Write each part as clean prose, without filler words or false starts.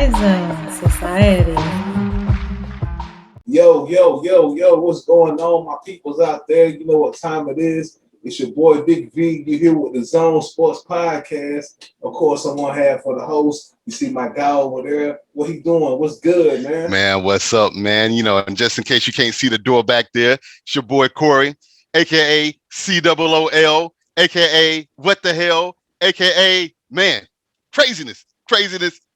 Skyzone.Society. Yo, what's going on, my peoples out there? You know what time it is. It's your boy Big V. You're here with the Zone Sports Podcast. Of course, I'm on half for the host. You see my guy over there. What he doing? What's good, man? Man, what's up, man? And just in case you can't see the door back there, it's your boy Corey, aka COOL, aka What the Hell, aka Man.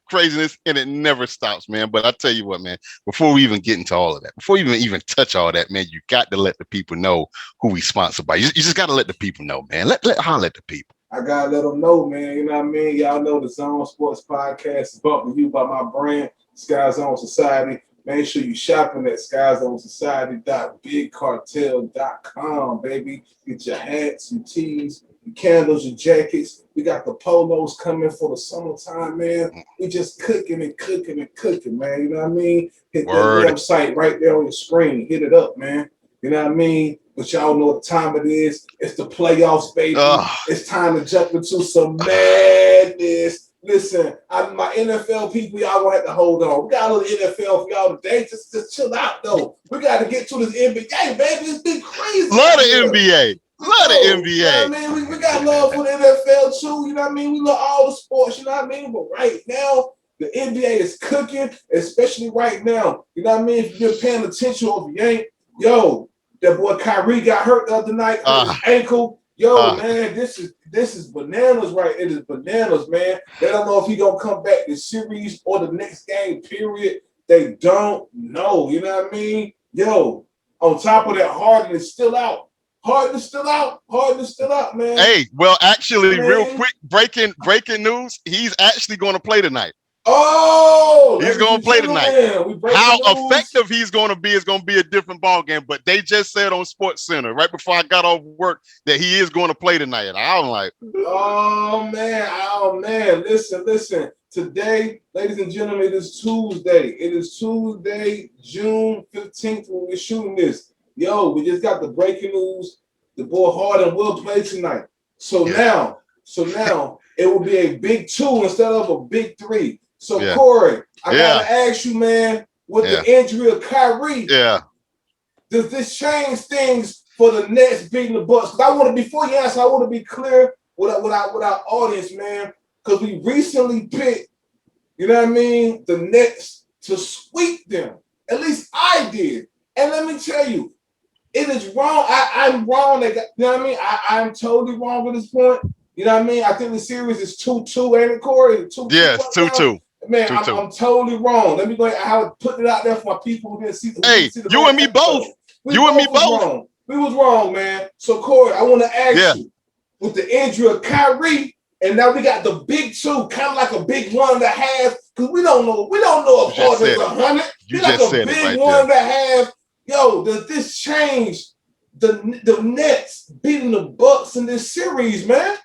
Craziness, and it never stops, man. But I tell you what, man, before we even get into all of that, before we even touch all that, man, you got to let the people know who we sponsored by. You just got to let the people know, man. Let the people. I gotta let them know, man. You know what I mean? Y'all know the Zone Sports Podcast is brought to you by my brand, Skyzone.Society. Make sure you shopping at Skyzone.Society.bigcartel.com, baby. Get your hats, your tees, your candles, your jackets. We got the polos coming for the summertime, man. We just cooking, man. You know what I mean? Hit Word. that website right there on your screen. Hit it up, man. You know what I mean? But y'all know what time it is. It's the playoffs, baby. It's time to jump into some madness. Listen, my NFL people, y'all gonna have to hold on. We got a little NFL for y'all today. Just chill out, though. We got to get to this NBA, baby. It's been crazy. Love the NBA. Love the NBA. You know what I mean? We got love for the NFL, too. You know what I mean? We love all the sports, you know what I mean? But right now, the NBA is cooking, especially right now. You know what I mean? If you've been paying attention or if you ain't, that boy Kyrie got hurt the other night, his ankle. Man, this is bananas, right? It is bananas, man. They don't know if he gonna come back this series or the next game, period. They don't know. You know what I mean? On top of that, Harden is still out. Harden is still out, man. Hey, well, actually, man. Real quick, breaking news, he's actually going to play tonight. Oh, he's going to play tonight. How effective he's going to be is going to be a different ball game. But they just said on Sports Center right before I got off work that he is going to play tonight. And I'm like, oh man. Listen. Today, ladies and gentlemen, it is Tuesday. It is Tuesday, June 15th when we're shooting this. We just got the breaking news. The boy Harden will play tonight. So now it will be a big 2 instead of a big 3. So Corey, I gotta ask you, man, with the injury of Kyrie, does this change things for the Nets beating the Bucks? Because I want to, before you answer, I want to be clear with our audience, man, because we recently picked, you know what I mean, the Nets to sweep them. At least I did. And let me tell you, it is wrong. I'm wrong. You know what I mean? I'm totally wrong at this point. You know what I mean? I think the series is 2-2, ain't it, Corey? 2-2. Yes, 2-2. Man, I'm totally wrong. Let me go ahead. I would put it out there for my people who didn't see. You and me both. We was wrong, man. So, Corey, I want to ask you, with the injury of Kyrie, and now we got the big 2, kind of like a big 1.5, because we don't know if Harden's 100. You like just a said big it right 1.5. Does this change the Nets beating the Bucks in this series, man?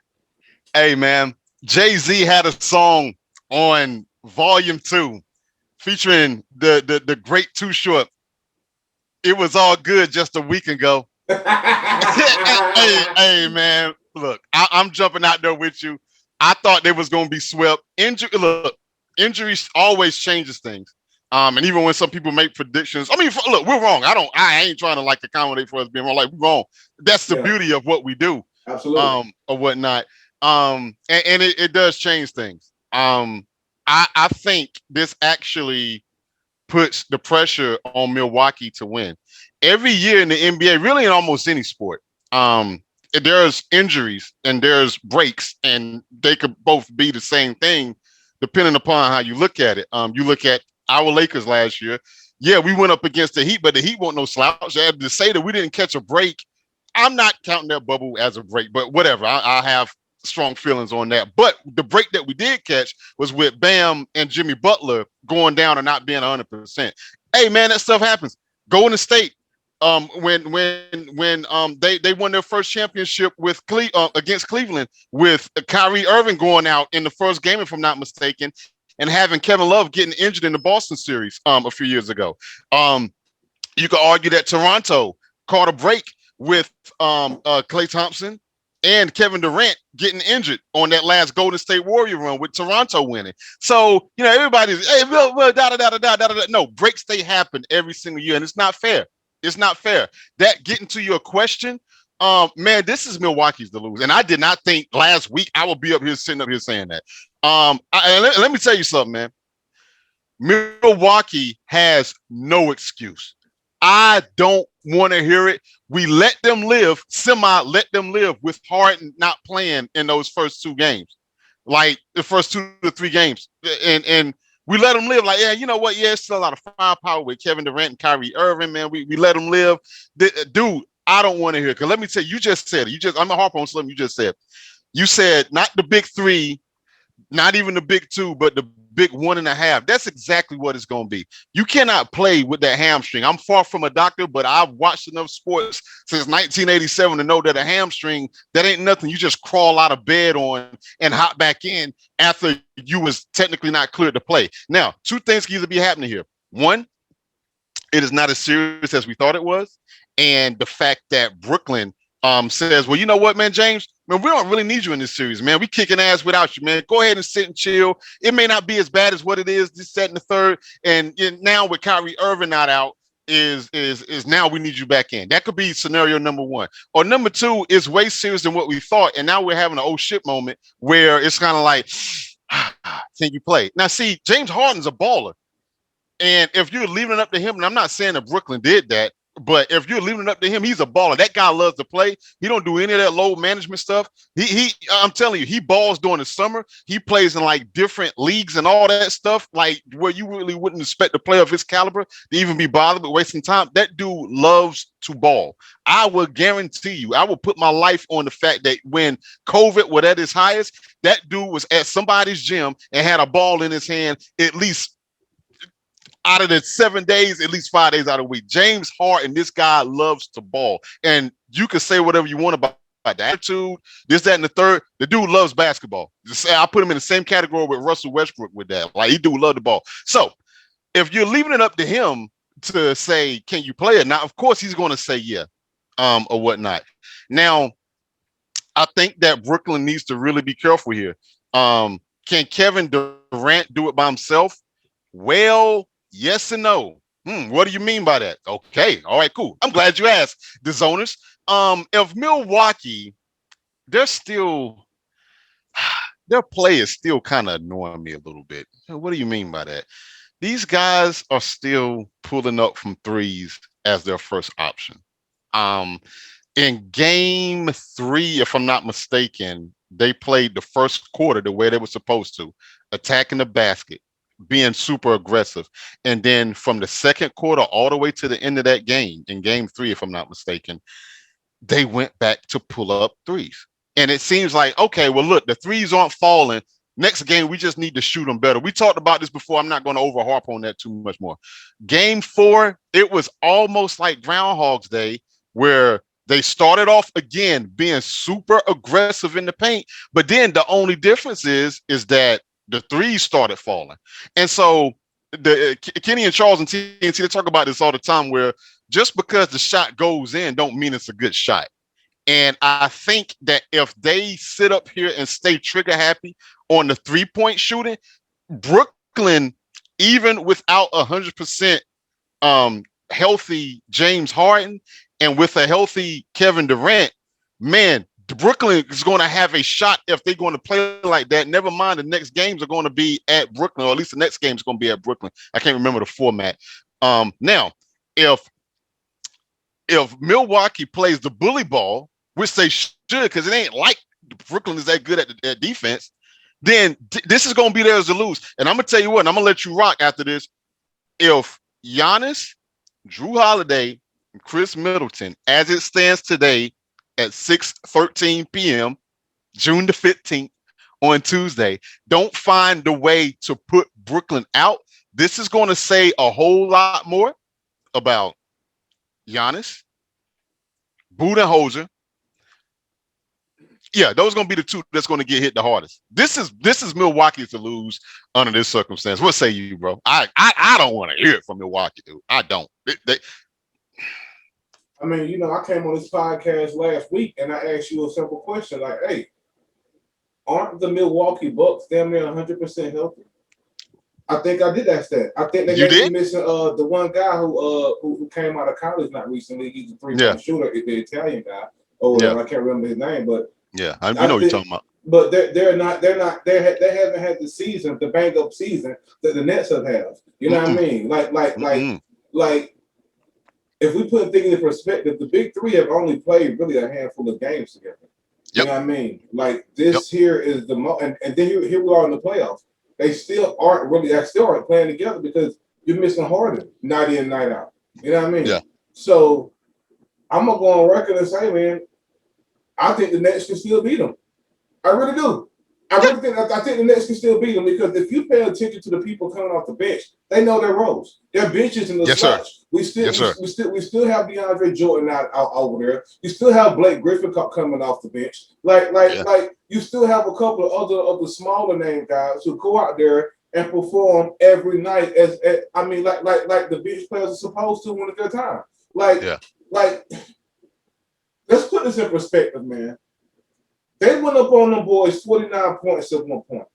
Hey, man, Jay-Z had a song on Volume 2 featuring the great Too Short. It was all good just a week ago. hey, man, look, I'm jumping out there with you. I thought they was going to be swept. Injuries always changes things. And even when some people make predictions, I mean, look, we're wrong. I ain't trying to accommodate for us being wrong. We're wrong. That's the beauty of what we do. Absolutely. Or whatnot. And it does change things. I think this actually puts the pressure on Milwaukee to win. Every year in the NBA, really in almost any sport, there's injuries and there's breaks, and they could both be the same thing depending upon how you look at it. You look at our Lakers last year. Yeah, we went up against the Heat, but the Heat weren't no slouch. To say that we didn't catch a break, I'm not counting that bubble as a break, but whatever. I have strong feelings on that. But the break that we did catch was with Bam and Jimmy Butler going down and not being 100%. Hey, man, that stuff happens. Golden State, when they won their first championship with against Cleveland, with Kyrie Irving going out in the first game, if I'm not mistaken, and having Kevin Love getting injured in the Boston series a few years ago. You could argue that Toronto caught a break with Klay Thompson and Kevin Durant getting injured on that last Golden State Warrior run with Toronto winning. So, everybody's, hey, da. No, breaks they happen every single year, and it's not fair. It's not fair. That getting to your question, man, this is Milwaukee's to lose. And I did not think last week I would be up here sitting up here saying that. Let me tell you something, man. Milwaukee has no excuse. I don't want to hear it. We let them live, let them live with Harden not playing in those first two games, like the first 2 to 3 games. And we let them live like, yeah, you know what? Yeah, it's still a lot of firepower with Kevin Durant and Kyrie Irving, man. We let them live. Dude, I don't want to hear it. Because let me tell you, you just said it. I'm going to harp on something you just said. You said not the big three, not even the big two, but the big 1.5. That's exactly what it's going to be. You cannot play with that hamstring. I'm far from a doctor, but I've watched enough sports since 1987 to know that a hamstring, that ain't nothing you just crawl out of bed on and hop back in after you was technically not cleared to play. Now, two things can either be happening here. One, it is not as serious as we thought it was. And the fact that Brooklyn says, well, you know what, man, James, man, we don't really need you in this series, man. We kicking ass without you, man. Go ahead and sit and chill. It may not be as bad as what it is this set in the third. And now with Kyrie Irving not out, is now we need you back in. That could be scenario number one. Or number two is way serious than what we thought. And now we're having an oh shit moment where it's kind of like, can you play? Now, see, James Harden's a baller. And if you're leaving it up to him, and I'm not saying that Brooklyn did that, but if you're leaving it up to him, he's a baller. That guy loves to play. He don't do any of that load management stuff. I'm telling you, he balls during the summer. He plays in like different leagues and all that stuff, like where you really wouldn't expect a player of his caliber to even be bothered with wasting time. That dude loves to ball. I will guarantee you, I will put my life on the fact that when COVID was at its highest, that dude was at somebody's gym and had a ball in his hand at least out of the 7 days, at least 5 days out of the week. James Harden, this guy loves to ball. And you can say whatever you want about the attitude, this, that, and the third. The dude loves basketball. I put him in the same category with Russell Westbrook with that. Like, he do love the ball. So if you're leaving it up to him to say, can you play it? Now, of course, he's going to say yeah, or whatnot. Now, I think that Brooklyn needs to really be careful here. Can Kevin Durant do it by himself? Well, yes and no. What do you mean by that? Okay. All right, cool. I'm glad you asked, the zoners. If Milwaukee, they're still, their play is still kind of annoying me a little bit. What do you mean by that? These guys are still pulling up from threes as their first option. In game 3, if I'm not mistaken, they played the first quarter the way they were supposed to, attacking the basket, being super aggressive. And then from the second quarter all the way to the end of that game, in game 3, if I'm not mistaken, they went back to pull up threes. And it seems like, okay, well, look, the threes aren't falling. Next game, we just need to shoot them better. We talked about this before. I'm not going to overharp on that too much more. Game 4, it was almost like Groundhog's Day, where they started off again being super aggressive in the paint. But then the only difference is that the threes started falling. And so Kenny and Charles and TNT, they talk about this all the time, where just because the shot goes in don't mean it's a good shot. And I think that if they sit up here and stay trigger happy on the 3-point shooting, Brooklyn, even without 100% healthy James Harden and with a healthy Kevin Durant, man, Brooklyn is going to have a shot if they're going to play like that. Never mind, the next games are going to be at Brooklyn, or at least the next game is going to be at Brooklyn. I can't remember the format. Now, if Milwaukee plays the bully ball, which they should, because it ain't like Brooklyn is that good at defense, then this is going to be theirs to lose. And I'm going to tell you what, and I'm going to let you rock after this. If Giannis, Drew Holiday, and Chris Middleton, as it stands today at 6:13 p.m., June the 15th, on Tuesday, don't find the way to put Brooklyn out, this is going to say a whole lot more about Giannis, Budenholzer. Yeah, those are going to be the two that's going to get hit the hardest. This is Milwaukee to lose under this circumstance. What say you, bro? I don't want to hear it from Milwaukee, dude. I don't. I mean, I came on this podcast last week and I asked you a simple question like, hey, aren't the Milwaukee Bucks damn near 100% healthy? I think I did ask that. I think they You may be did? missing the one guy who came out of college not recently. He's a Yeah. 3-point shooter, the Italian guy or Yeah. whatever. I can't remember his name, but Yeah. We I know what you're think. talking about. But they haven't had the season, the bang up season that the Nets have had. You know what I Mm-mm. mean? Mm-mm. Like if we put things in perspective, the big three have only played really a handful of games together. You Yep. know what I mean? Like Yep. this here is the and then here we are in the playoffs. They still aren't playing together because you're missing Harden night in, night out. You know what I mean? Yeah. So I'm gonna go on record and say, man, I think the Nets can still beat them. I really do. I think the Nets can still beat them because if you pay attention to the people coming off the bench, they know their roles. Their benches and the Yes, sir. such. We Yes, sir. still have DeAndre Jordan out over there. You still have Blake Griffin coming off the bench. Yeah. Like you still have a couple of other smaller name guys who go out there and perform every night as like the bench players are supposed to when it's their time. Yeah. Like let's put this in perspective, man. They went up on them boys 49 points at one point.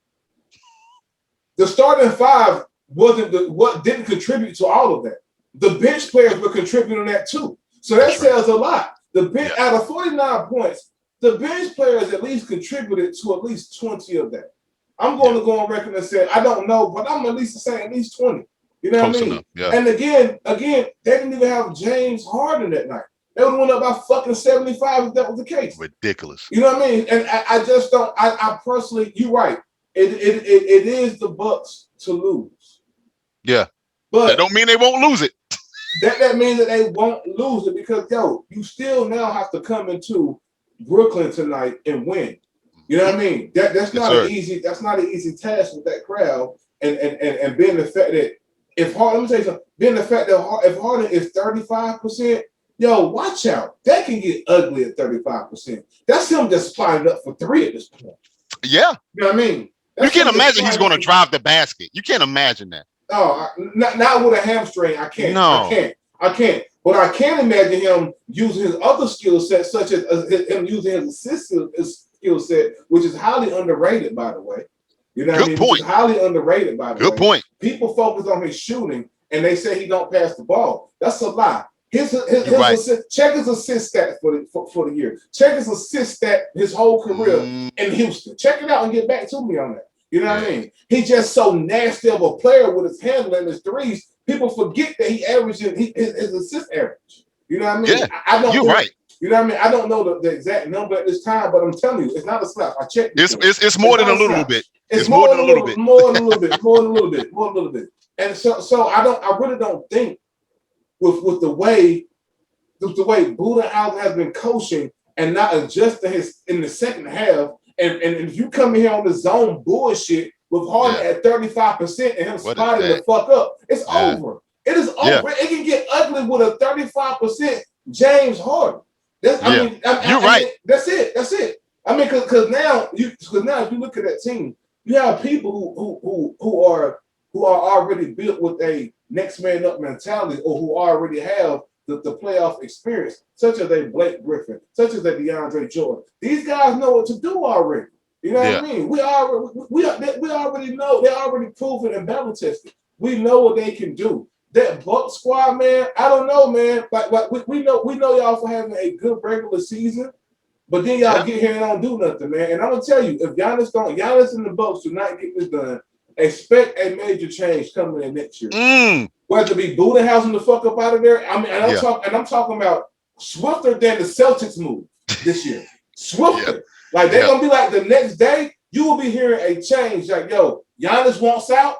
The starting five what didn't contribute to all of that. The bench players were contributing that too. So that says a lot. The bench out of 49 points, the bench players at least contributed to at least 20 of that. I'm going to go on record and say I don't know, but I'm at least saying at least 20. You know what I mean? Enough. Yeah. And again, they didn't even have James Harden that night. They would have went up by fucking 75 if that was the case. Ridiculous. You know what I mean? And I just don't. I personally, you're right. It is the Bucks to lose. Yeah, but that don't mean they won't lose it. That means that they won't lose it because you still now have to come into Brooklyn tonight and win. You know what I mean? That's not an easy task with that crowd and being the fact that if Harden, let me tell you something, being the fact that if Harden is 35%. Yo, watch out. That can get ugly at 35%. That's him just spotted up for 3 at this point. Yeah. You know what I mean? You can't imagine he's going to drive the basket. You can't imagine that. Oh, not with a hamstring. I can't. No. I can't. But I can imagine him using his other skill set, such as him using his assist skill set, which is highly underrated, by the way. You know what I mean? Point. Highly underrated, by the way. Good point. People focus on his shooting, and they say he don't pass the ball. That's a lie. His assist, check his assist stat for the year. Check his assist stat his whole career in Houston. Check it out and get back to me on that. You know what I mean? He's just so nasty of a player with his handling and his threes. People forget that he averages his assist average. You know what I mean? Yeah, I don't. You're right. You know what I mean? I don't know the exact number at this time, but I'm telling you, it's not a slap. I checked. It's more than a little bit. It's more than a little bit. More than a little bit. More than a little bit. More than a little bit. And so I really don't think with the way Budenholzer has been coaching and not adjusting his in the second half, and if you come in here on the zone bullshit with Harden at 35% and him spotting the fuck up, it's over. It is over. It can get ugly with a 35% James Harden. You're right. That's it. I mean, because now if you look at that team, you have people who are already built with a next man up mentality, or who already have the playoff experience, such as a Blake Griffin, such as a DeAndre Jordan. These guys know what to do already. You know what I mean? We already know. They're already proven and battle tested. We know what they can do. That Buck squad, man, I don't know, man. Like we know y'all for having a good regular season, but then y'all get here and don't do nothing, man. And I'm gonna tell you, if Giannis and the Bucks do not get this done, expect a major change coming in next year. Whether it be Budenholzer the fuck up out of there. I mean, I'm talking about swifter than the Celtics move this year. Swifter. Like they're gonna be like the next day, you will be hearing a change. Like, yo, Giannis wants out,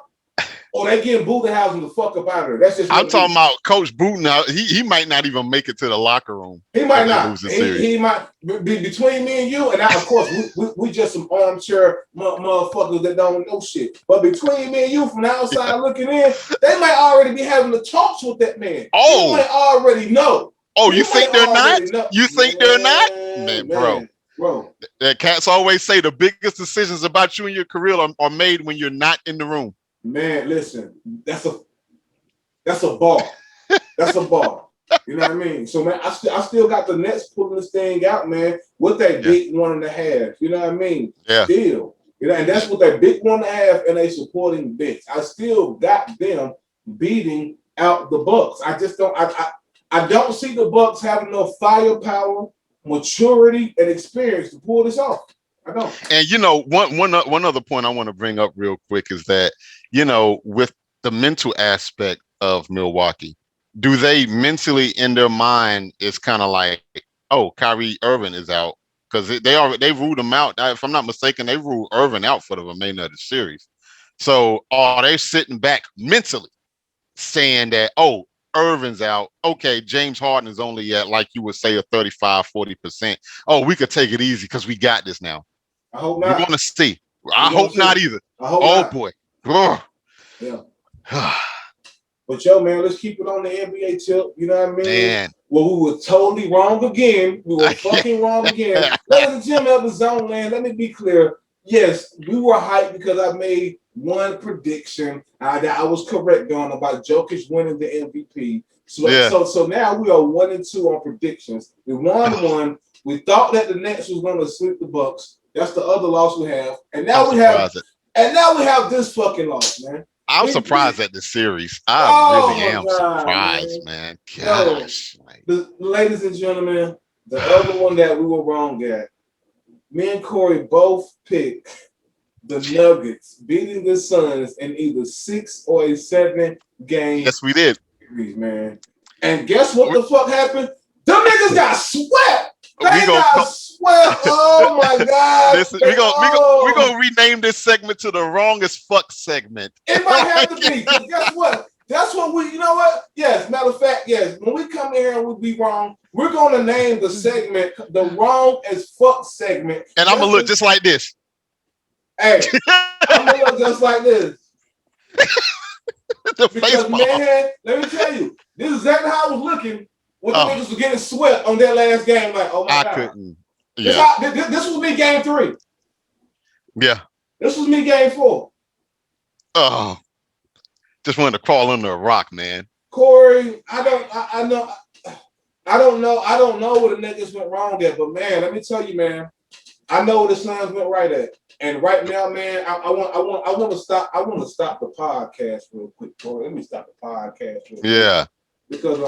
or they getting Budenholzer the fuck up out of there. That's just. I'm talking about Coach Budenholzer. He might not even make it to the locker room. He might not. He might be between me and you, and now, of course, we just some armchair motherfuckers that don't know shit. But between me and you, from the outside looking in, they might already be having the talks with that man. Oh, you might already know. Oh, you think they're not? You think they're not? Man, bro. That cats always say the biggest decisions about you and your career are made when you're not in the room. Man, listen, that's a bar. That's a bar. You know what I mean? So man, I still got the Nets pulling this thing out, man, with that Yeah. big 1.5. You know what I mean? Yeah. Still. You know, and that's what that big 1.5 and a supporting bench. I still got them beating out the Bucks. I just don't I don't see the Bucks having enough firepower, maturity, and experience to pull this off. I don't. And one other point I want to bring up real quick is that, with the mental aspect of Milwaukee, do they mentally in their mind is kind of like, oh, Kyrie Irving is out, because they ruled him out. If I'm not mistaken, they ruled Irving out for the remainder of the series. So are they sitting back mentally saying that, oh, Irving's out. Okay, James Harden is only at, like you would say, a 35-40%. Oh, we could take it easy because we got this now. I hope We're not. going to see. I We're gonna hope not see. either. I hope Oh, not. boy. Ugh. Yeah. But yo, man, let's keep it on the NBA tip. You know what I mean? Man. Well, we were totally wrong again. We were fucking wrong again. Ladies and gentlemen of the zone land, let me be clear. Yes, we were hyped because I made one prediction that I was correct on about Jokic winning the MVP. So now we are 1-2 on predictions. We won one. We thought that the Nets was going to sweep the Bucks. That's the other loss we have. And now we have this fucking loss, man. I'm surprised at the series. I really am surprised, man. Gosh. Ladies and gentlemen, the other one that we were wrong at, me and Corey both picked the Nuggets beating the Suns in either 6 or a 7 game. Yes, we did. Series, man. And guess what the fuck happened? Them niggas got swept. They got swept. Oh my God. We're gonna rename this segment to the wrongest fuck segment. It might have to be, because guess what? That's what you know what? Yes, matter of fact, yes. When we come here and we be wrong, we're gonna name the segment the wrong as fuck segment. And I'm gonna look just like this. Hey, I'm gonna look just like this. Because man, let me tell you, this is exactly how I was looking when the niggas were getting swept on that last game. Like, oh my God. Couldn't. Yeah. This was me game 3. Yeah. This was me game 4. Oh. Just wanted to crawl under a rock, man. Corey, I don't know where the niggas went wrong at, but man, let me tell you, man, I know where the Suns went right at. And right now, man, I want to stop the podcast real quick, Corey. Let me stop the podcast real quick. Yeah. Because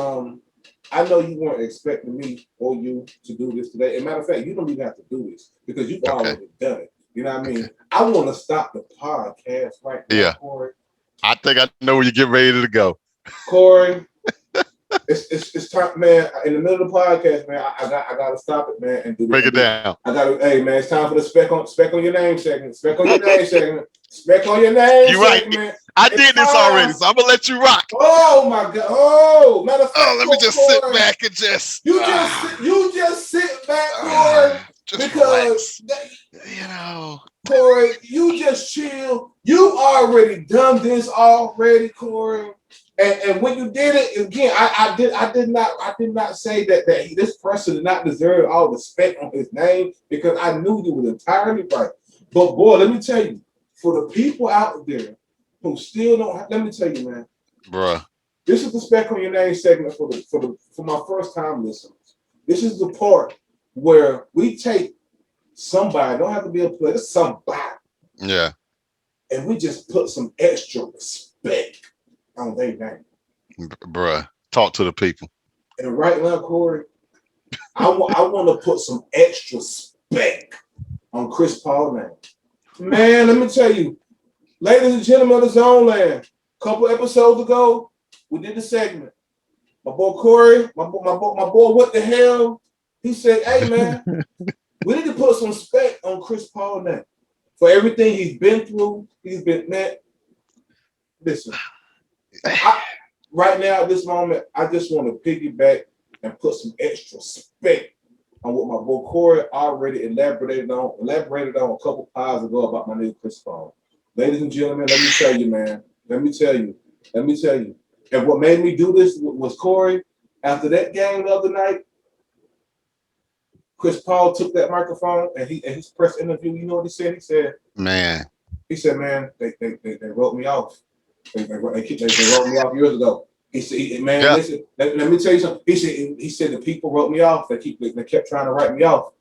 I know you weren't expecting me or you to do this today. As a matter of fact, you don't even have to do this because you've already done it. You know what I mean? Okay. I want to stop the podcast right now, Corey. I think I know where you get ready to go. Corey, it's time, man. In the middle of the podcast, man, I gotta stop it, man, and do break it down. Hey, man, it's time for the spec on your name segment. Spec on your name segment. Spec on your name segment. Right. I did this already, so I'm gonna let you rock. Oh my God! Oh, matter of fact, let me just sit back and just you just sit back, Corey, because Corey, you just chill. You already done this already, Corey. And when you did it again, I did not say that this person did not deserve all the respect on his name, because I knew you was entirely right. But boy, let me tell you, for the people out there who still don't, let me tell you, man, bruh, this is the spec on your name segment for my first time listeners. This is the part where we take somebody, don't have to be a player, somebody, and we just put some extra respect on their name. Bruh, talk to the people. And right now, Corey, I want to put some extra respect on Chris Paul's name. Man, let me tell you, ladies and gentlemen of the Zone Land, a couple episodes ago, we did the segment. My boy Corey, my boy, what the hell? He said, hey, man, we need to put some respect on Chris Paul's name for everything he's been through. He's been met. Listen. Right now, at this moment, I just want to piggyback and put some extra respect on what my boy Corey already elaborated on a couple piles ago about my nigga Chris Paul. Ladies and gentlemen, let me tell you, man. Let me tell you. And what made me do this was Corey, after that game the other night, Chris Paul took that microphone and his press interview, you know what he said? He said, man, they wrote me off. They wrote me off years ago. He said, man, Yeah, listen, let me tell you something. He said the people wrote me off. They kept trying to write me off.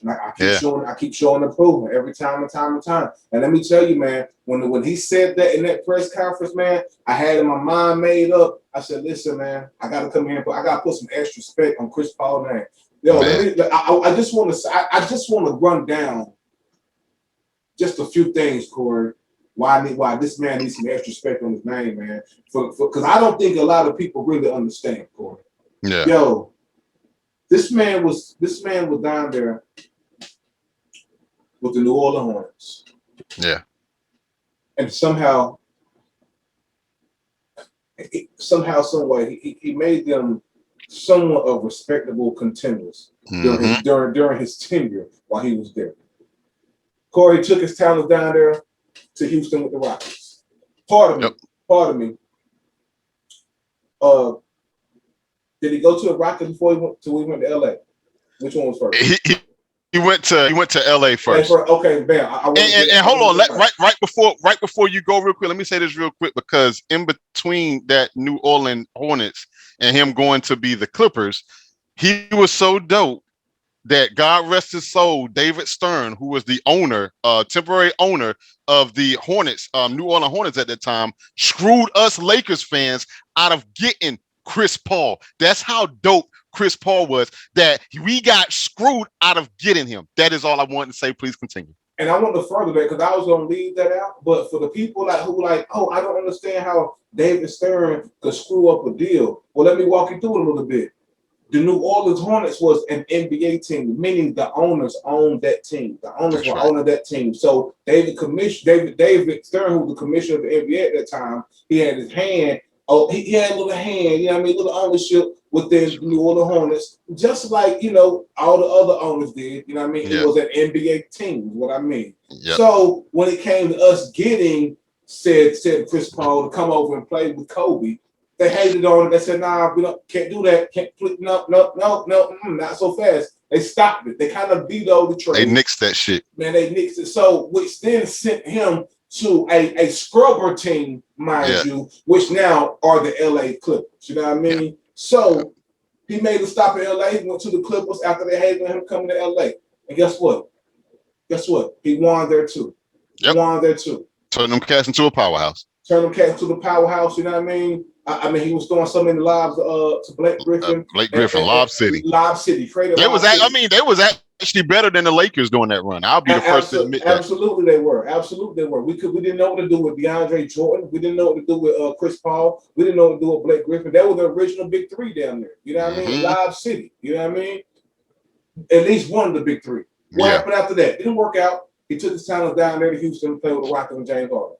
And yeah, I keep showing improvement every time and time and time. And let me tell you, man, when he said that in that press conference, man, I had in my mind made up. I said, listen, man, I got to come here, but I got to put some extra respect on Chris Paul's name. Yo, man. I just want to I just want to run down just a few things, Corey. Why this man needs some extra respect on his name, man? Because I don't think a lot of people really understand, Corey. Yeah, Yo, this man was down there with the New Orleans Hornets, yeah. and some way, he made them somewhat of respectable contenders Mm-hmm. during his tenure while he was there. Corey took his talents down there to Houston with the Rockets. Part of Yep. me, part of me. Uh, did he go to the Rockets before he went to LA? Which one was first? He went to LA LA first. first. Okay, bam. I want to get And I hold want to on, get right. right before you go real quick, let me say this real quick because in between that New Orleans Hornets and him going to be the Clippers, he was so dope that God rest his soul, David Stern, who was the owner, temporary owner of the Hornets, New Orleans Hornets at that time, screwed us Lakers fans out of getting Chris Paul. That's how dope Chris Paul was, that we got screwed out of getting him. That is all I wanted to say. Please continue. And I want to further that because I was gonna leave that out. But for the people who I don't understand how David Stern could screw up a deal. Well, let me walk you through it a little bit. The New Orleans Hornets was an NBA team, meaning the owners owned that team. The owners That's were right. owning that team. So David Stern, who was the commissioner of the NBA at that time, he had his hand. Oh, he had a little hand, you know what I mean, little ownership within the New Orleans Hornets, just like all the other owners did. You know what I mean? It Yeah. was an NBA team, is what I mean. Yep. So when it came to us getting said Chris Paul to come over and play with Kobe, they hated on it. They said, "Nah, can't do that. Can't no, not so fast." They stopped it. They kind of vetoed the They trade. nixed that shit. Man, they nixed it. So, which then sent him to a scrubber team, mind Yeah. you, which now are the LA Clippers. You know what I Yeah. mean? So he made a stop in LA, went to the Clippers after they hated on him coming to LA. And guess what? Guess what? He won there too. Yep. Won there too. Turn them cats into a powerhouse. Turn them cats to the powerhouse. You know what I mean? I mean, he was throwing so many lobs to Blake Griffin Blake Griffin, and Lob City. Lob City, created They Lob was City. they was actually better than the Lakers during that run. I'll be the first to admit that. Absolutely, they were. Absolutely, they were. We didn't know what to do with DeAndre Jordan. We didn't know what to do with Chris Paul. We didn't know what to do with Blake Griffin. They were the original big three down there. You know what I mean? Mm-hmm. Lob City. You know what I mean? At least one of the big three. What Yeah. happened after that? Didn't work out. He took his talents down there to Houston and played with the Rockets and James Harden.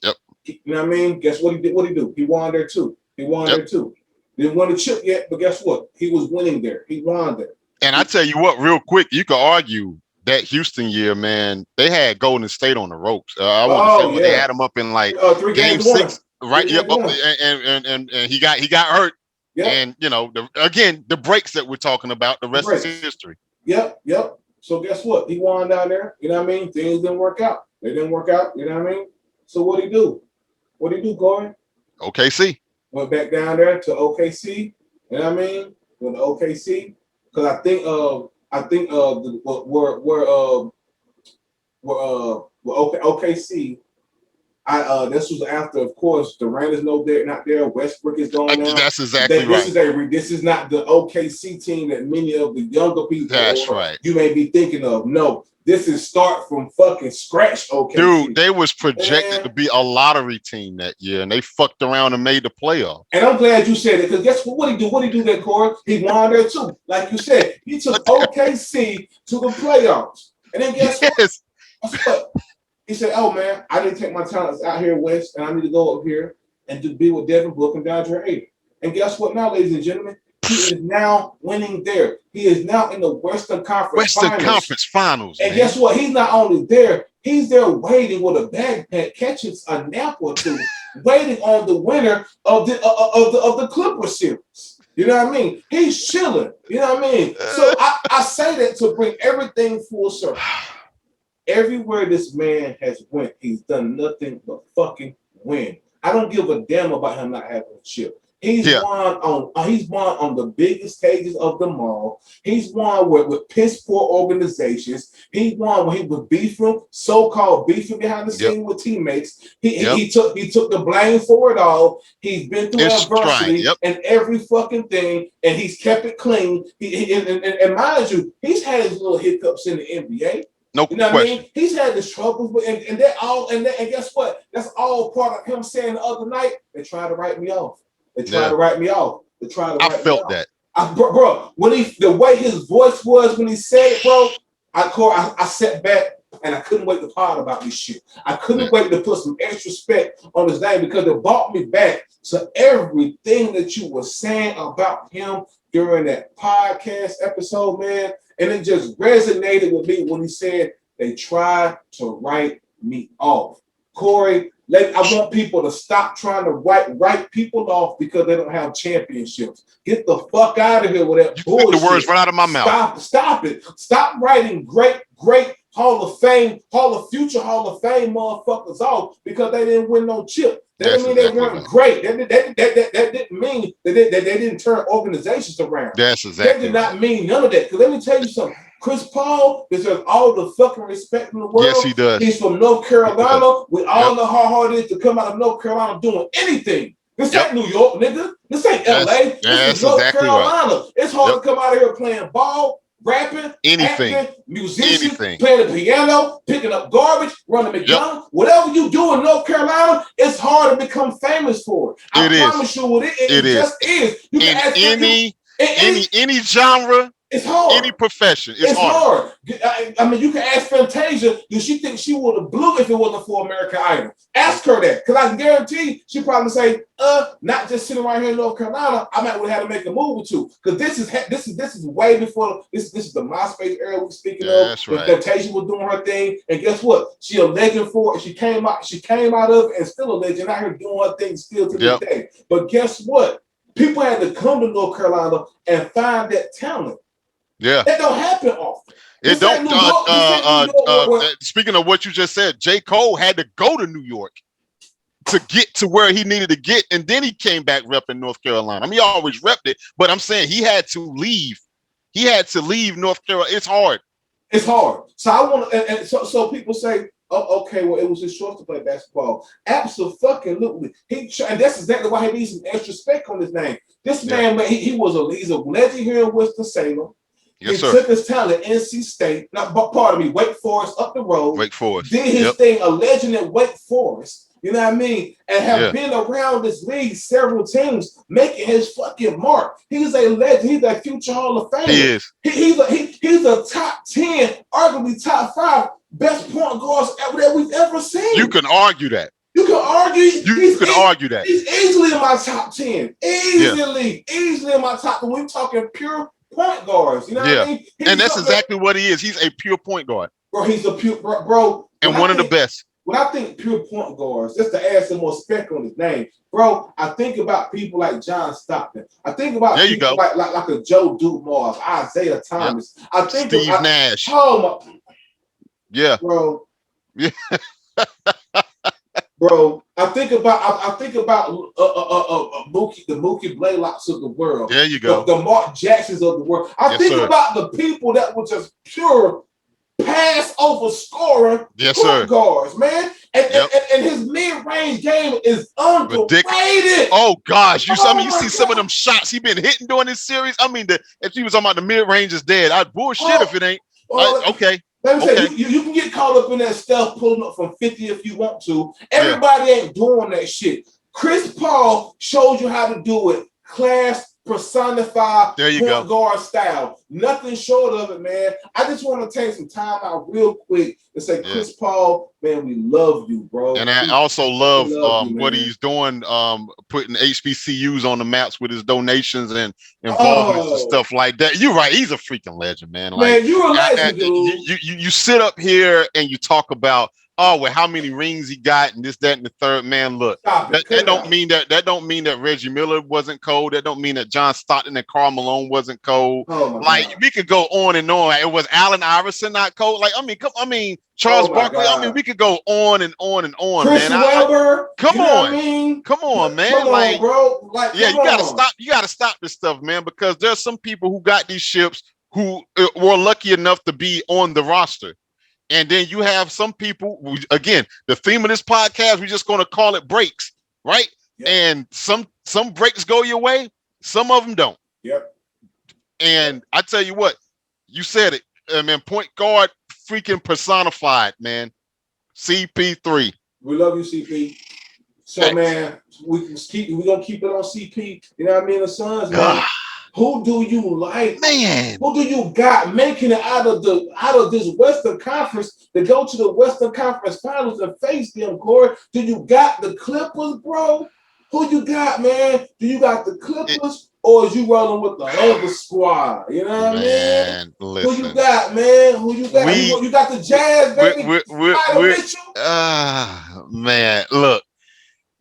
Yep. You know what I mean? Guess what he did? What he do? He won there too. There too. Didn't win the chip yet, but guess what? He was winning there. He won there. And I tell you what, real quick, you could argue that Houston year, man, they had Golden State on the ropes. I want to say what they had them up in like 3 game games to 6, right? Yep. One. And he got hurt. Yep. And the breaks that we're talking about, the rest is history. Yep. So guess what? He won down there. You know what I mean? Things didn't work out. They didn't work out. You know what I mean? So what he do? Corey? OKC. Went back down there to OKC. You know what I mean? Went to OKC because I think OKC. This was after, of course, Durant is not there. Westbrook is gone now. That's exactly right. This is not the OKC team that many of the younger people you may be thinking of. No, this is start from fucking scratch. OKC, dude, they was projected to be a lottery team that year, and they fucked around and made the playoffs. And I'm glad you said it because guess what? What he do? What he do there, Corey? He won there too. Like you said, he took OKC to the playoffs, and then guess what? Guess what? He said, "Oh man, I need to take my talents out here west, and I need to go up here and to be with Devin Booker and DeAndre Ayton." And guess what? Now, ladies and gentlemen, he is now winning there. He is now in the Western Conference Finals. And guess what? He's not only there; he's there waiting with a backpack, catching a nap or two, waiting on the winner of the Clipper series. You know what I mean? He's chilling. You know what I mean? So I say that to bring everything full circle. Everywhere this man has went, he's done nothing but fucking win. I don't give a damn about him not having a chip. He's Yeah. won on the biggest stages of them all. He's won with piss poor organizations. He won when he was beefing, so-called beefing behind the Yep. scene with teammates. Yep. He took the blame for it all. He's been through It's right. adversity Yep. and every fucking thing, and he's kept it clean. And mind you, he's had his little hiccups in the NBA. No You know what I question. mean? He's had his troubles, and that all and guess what? That's all part of him saying the other night, they tried to write me off. They tried to write me off. They tried to I write me felt off. that. Bro, when the way his voice was when he said it, bro, I sat back and I couldn't wait to pod about this shit. I couldn't wait to put some extra respect on his name because it brought me back to everything that you were saying about him during that podcast episode, man. And it just resonated with me when he said they tried to write me off. Corey, I want people to stop trying to write people off because they don't have championships. Get the fuck out of here with that bullshit. Took the words right out of my mouth. Stop it. Stop writing great Hall of Fame, future Hall of Fame motherfuckers off because they didn't win no chip. That didn't mean they weren't great. That didn't mean that they didn't turn organizations around. That's exactly. That did not mean none of that. Because let me tell you something. Chris Paul deserves all the fucking respect in the world. Yes, he does. He's from North Carolina. We all know how hard it is to come out of North Carolina doing anything. This ain't New York, nigga. This ain't LA. This is North Carolina. Right. It's hard to come out of here playing ball, rapping, acting, musician, playing the piano, picking up garbage, running McDonald's. Whatever you do in North Carolina, it's hard to become famous for it. I promise you what it just is. You can ask any genre. It's hard. Any profession. It's hard. I mean, you can ask Fantasia, do she think she would have blew if it wasn't for American Idol? Ask her that. Because I can guarantee she'd probably say, not just sitting right here in North Carolina, I might would have had to make a move or two. Because this is way before this is the MySpace era we're speaking of. That's right. Fantasia was doing her thing. And guess what? She a legend for it. She came out of it and still a legend out here doing her thing still to this day. But guess what? People had to come to North Carolina and find that talent. Yeah, that don't happen often. It don't. Speaking of what you just said, J. Cole had to go to New York to get to where he needed to get, and then he came back repping North Carolina. I mean, he always repped it, but I'm saying he had to leave. He had to leave North Carolina. It's hard. It's hard. So I want to, and so people say, oh, okay, well, it was his choice to play basketball. Absolutely. And that's exactly why he needs some extra respect on his name. This man, he's a legend here in Winston-Salem. Yes, he took his talent at NC State, Wake Forest up the road. Wake Forest. Did his thing, a legend at Wake Forest. You know what I mean? And have been around this league several teams, making his fucking mark. He's a legend. He's a future Hall of Famer. He is. He's a top 10, arguably top 5 best point guards that we've ever seen. You can argue that. You can argue. You can argue that. He's easily in my top 10. Easily in my top 10. We're talking pure point guards, you know what I mean? And that's exactly what he is. He's a pure point guard. Bro, he's a pure bro. And one of the best. When I think pure point guards, just to add some more spec on his name, bro, I think about people like John Stockton. I think about people like a Joe Dumars, Isaiah Thomas. Yep. I think Steve Nash. Oh my. Yeah. Bro. Yeah. Bro, I think about Mookie, the Mookie Blaylocks of the world. There you go. The Mark Jacksons of the world. I think about the people that were just pure pass over scoring point guards, man. And his mid-range game is underrated. Oh gosh, you see some of them shots he been hitting during this series. I mean, if he was talking about the mid-range is dead, I'd bullshit if it ain't. Okay. Let me say, you can get caught up in that stuff pulling up from 50 if you want to. Everybody ain't doing that shit. Chris Paul showed you how to do it. Class personified point guard style. Nothing short of it, man. I just want to take some time out real quick and say, Chris Paul, man, we love you, bro. And I also love what he's doing, putting HBCUs on the maps with his donations and involvements and stuff like that. You're right. He's a freaking legend, man. Man, you're a legend, dude. You sit up here and you talk about oh, well, how many rings he got and this, that, and the third. Man, look, Stop it. Cut that it don't out. mean that don't mean that Reggie Miller wasn't cold. That don't mean that John Stockton and Karl Malone wasn't cold. Oh my Like God. we could go on and on. It was Allen Iverson not cold. Like I mean Charles Oh my Barkley. I mean God. we could go on and on and on, Chris man. I Webber. come You know what I on, mean? come on, Come man. on, Like bro. Like, yeah, come you gotta on. stop. You gotta stop this stuff, man, because there's some people who got these ships who were lucky enough to be on the roster. And then you have some people, again, the theme of this podcast, we're just going to call it breaks, right? Yep. And some breaks go your way, some of them don't. Yep. And I tell you what, you said it, man. Point guard, freaking personified, man. CP3. We love you, CP. So, Thanks. man, we gonna keep it on CP. You know what I mean? The Suns, man. Who do you like? Man. Who do you got making it out of this Western Conference to go to the Western Conference Finals and face them, Corey? Do you got the Clippers, bro? Who you got, man? Do you got the Clippers or is you rolling with the other squad? You know what I mean? Listen. Who you got, man? Who you got? You got the Jazz, baby. Man, look.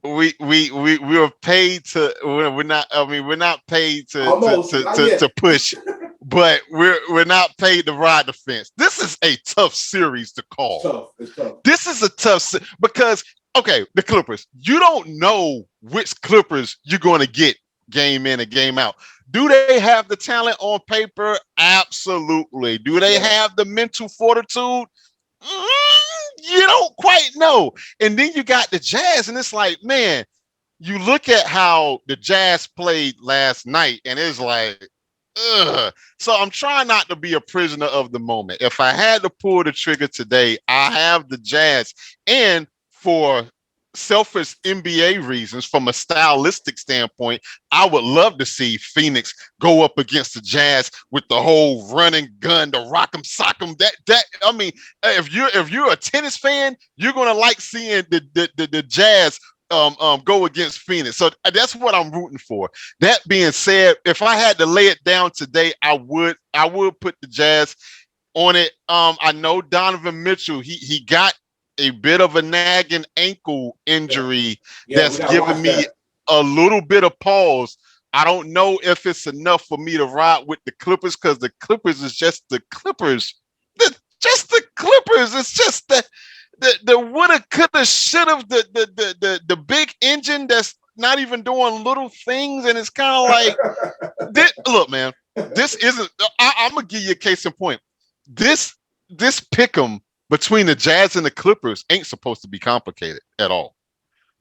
We were paid to. We're not. I mean, we're not paid to push, but we're not paid to ride the fence. This is a tough series to call. It's tough. This is a tough because okay, the Clippers. You don't know which Clippers you're going to get game in and game out. Do they have the talent on paper? Absolutely. Do they have the mental fortitude? You don't quite know. And then you got the Jazz, and it's like, man, you look at how the Jazz played last night, and it's like, ugh. So I'm trying not to be a prisoner of the moment. If I had to pull the trigger today, I have the Jazz. And for selfish NBA reasons, from a stylistic standpoint, I would love to see Phoenix go up against the Jazz with the whole running gun, the rock'em sock'em. That I mean, if you're a tennis fan, you're gonna like seeing the Jazz go against Phoenix. So that's what I'm rooting for. That being said, if I had to lay it down today, I would put the Jazz on it. I know Donovan Mitchell, he got a bit of a nagging ankle injury that's giving me a little bit of pause. I don't know if it's enough for me to ride with the Clippers because the Clippers is just the Clippers. Just the Clippers. It's just the woulda, coulda, shoulda, the big engine that's not even doing little things, and it's kind of like, look, man, this isn't. I'm gonna give you a case in point. This pick'em between the Jazz and the Clippers ain't supposed to be complicated at all.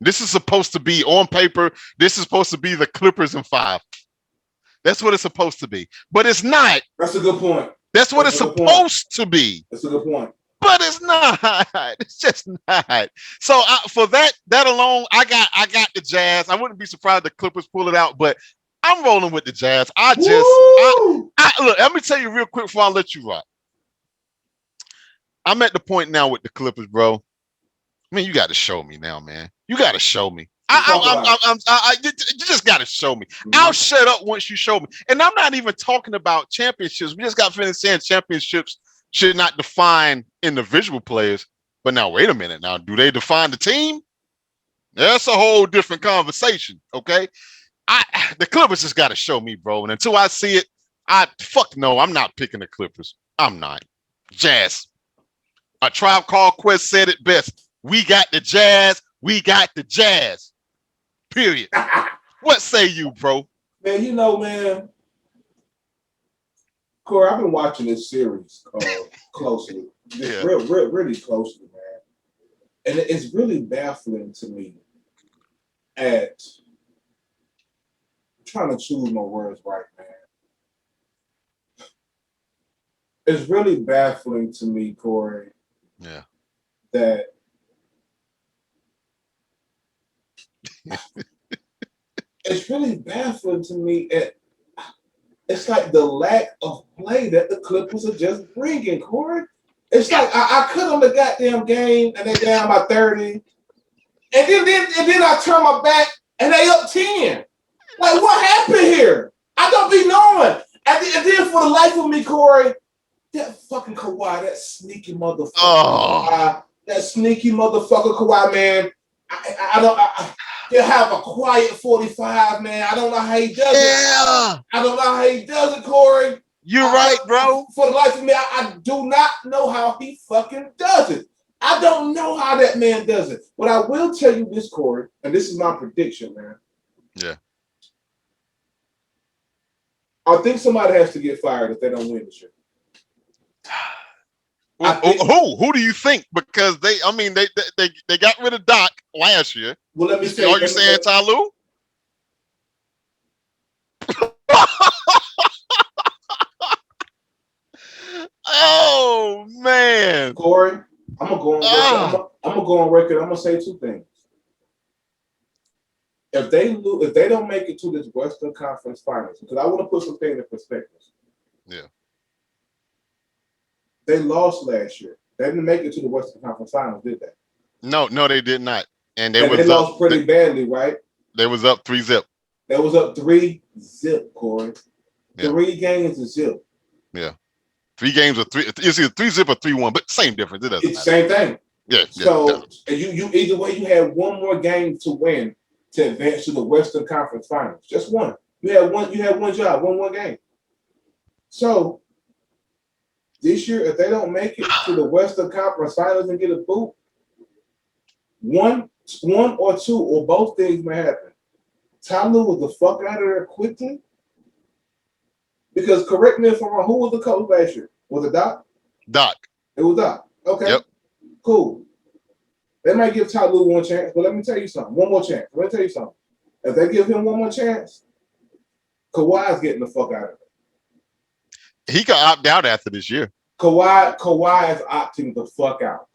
This is supposed to be on paper. This is supposed to be the Clippers in 5. That's what it's supposed to be. But it's not. That's a good point. That's what it's supposed to be. That's a good point. But it's not. It's just not. So for that alone, I got the Jazz. I wouldn't be surprised if the Clippers pull it out, but I'm rolling with the Jazz. Look, let me tell you real quick before I let you rock. I'm at the point now with the Clippers, bro. I mean, you got to show me now, man. You got to show me. You just got to show me. Mm-hmm. I'll shut up once you show me. And I'm not even talking about championships. We just got finished saying championships should not define individual players. But now, wait a minute. Now, do they define the team? That's a whole different conversation, okay? The Clippers just got to show me, bro. And until I see it, I'm not picking the Clippers. I'm not. Jazz. A Tribe Called Quest said it best. We got the Jazz. We got the Jazz. Period. What say you, bro? Man, you know, man. Corey, I've been watching this series closely. Really closely, man. And it's really baffling to me I'm trying to choose my words right, man. It's really baffling to me, Corey. Yeah. That it's really baffling to me. It's like the lack of play that the Clippers are just bringing, Corey. It's like I cut on the goddamn game and they down by 30, and then I turn my back and they up 10. Like, what happened here? I don't be knowing. And then for the life of me, Corey, that fucking Kawhi, that sneaky motherfucker. Kawhi, That sneaky motherfucker Kawhi, man. He'll have a quiet 45, man. I don't know how he does it. Yeah, I don't know how he does it, Corey. you're right, bro. For the life of me, I do not know how he fucking does it. I don't know how that man does it. But I will tell you this, Corey, and this is my prediction, man. Yeah. I think somebody has to get fired if they don't win this year. Who do you think? Because they got rid of Doc last year. Well, let me say. Are you saying Ty Lue? Oh man, Corey, I'm gonna go on record. I'm gonna go on record. I'm gonna say two things. If they don't make it to this Western Conference Finals, because I want to put some things in perspective. Yeah. They lost last year. They didn't make it to the Western Conference Finals, did they? No, they did not. And they lost pretty badly, right? They was up 3-0. They was up 3-0, Corey. Yeah. 3 games to 0. Yeah. 3 games or 3. It's either 3-0 or 3-1, but same difference. It doesn't matter. Same thing. Yeah. So you either way, you had one more game to win to advance to the Western Conference Finals. Just one. You had one job, one game. So this year, if they don't make it to the Western Conference Finals and get a boot, one or two or both things may happen. Ty Lue was the fuck out of there quickly. Because correct me if I'm wrong, who was the coach last year? Was it Doc? Doc. It was Doc. Okay. Yep. Cool. They might give Ty Lue one chance, but let me tell you something. One more chance. Let me tell you something. If they give him one more chance, Kawhi's getting the fuck out of it. He could opt out after this year. Kawhi is opting the fuck out.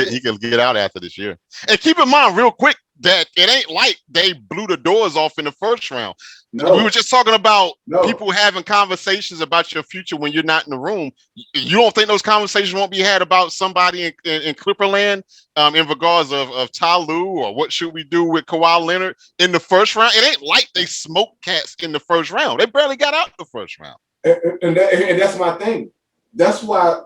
He could get out after this year. And keep in mind, real quick, that it ain't like they blew the doors off in the first round. No. We were just talking about people having conversations about your future when you're not in the room. You don't think those conversations won't be had about somebody in Clipperland in regards of Ty Lue or what should we do with Kawhi Leonard in the first round? It ain't like they smoked cats in the first round. They barely got out the first round. And that's my thing. That's why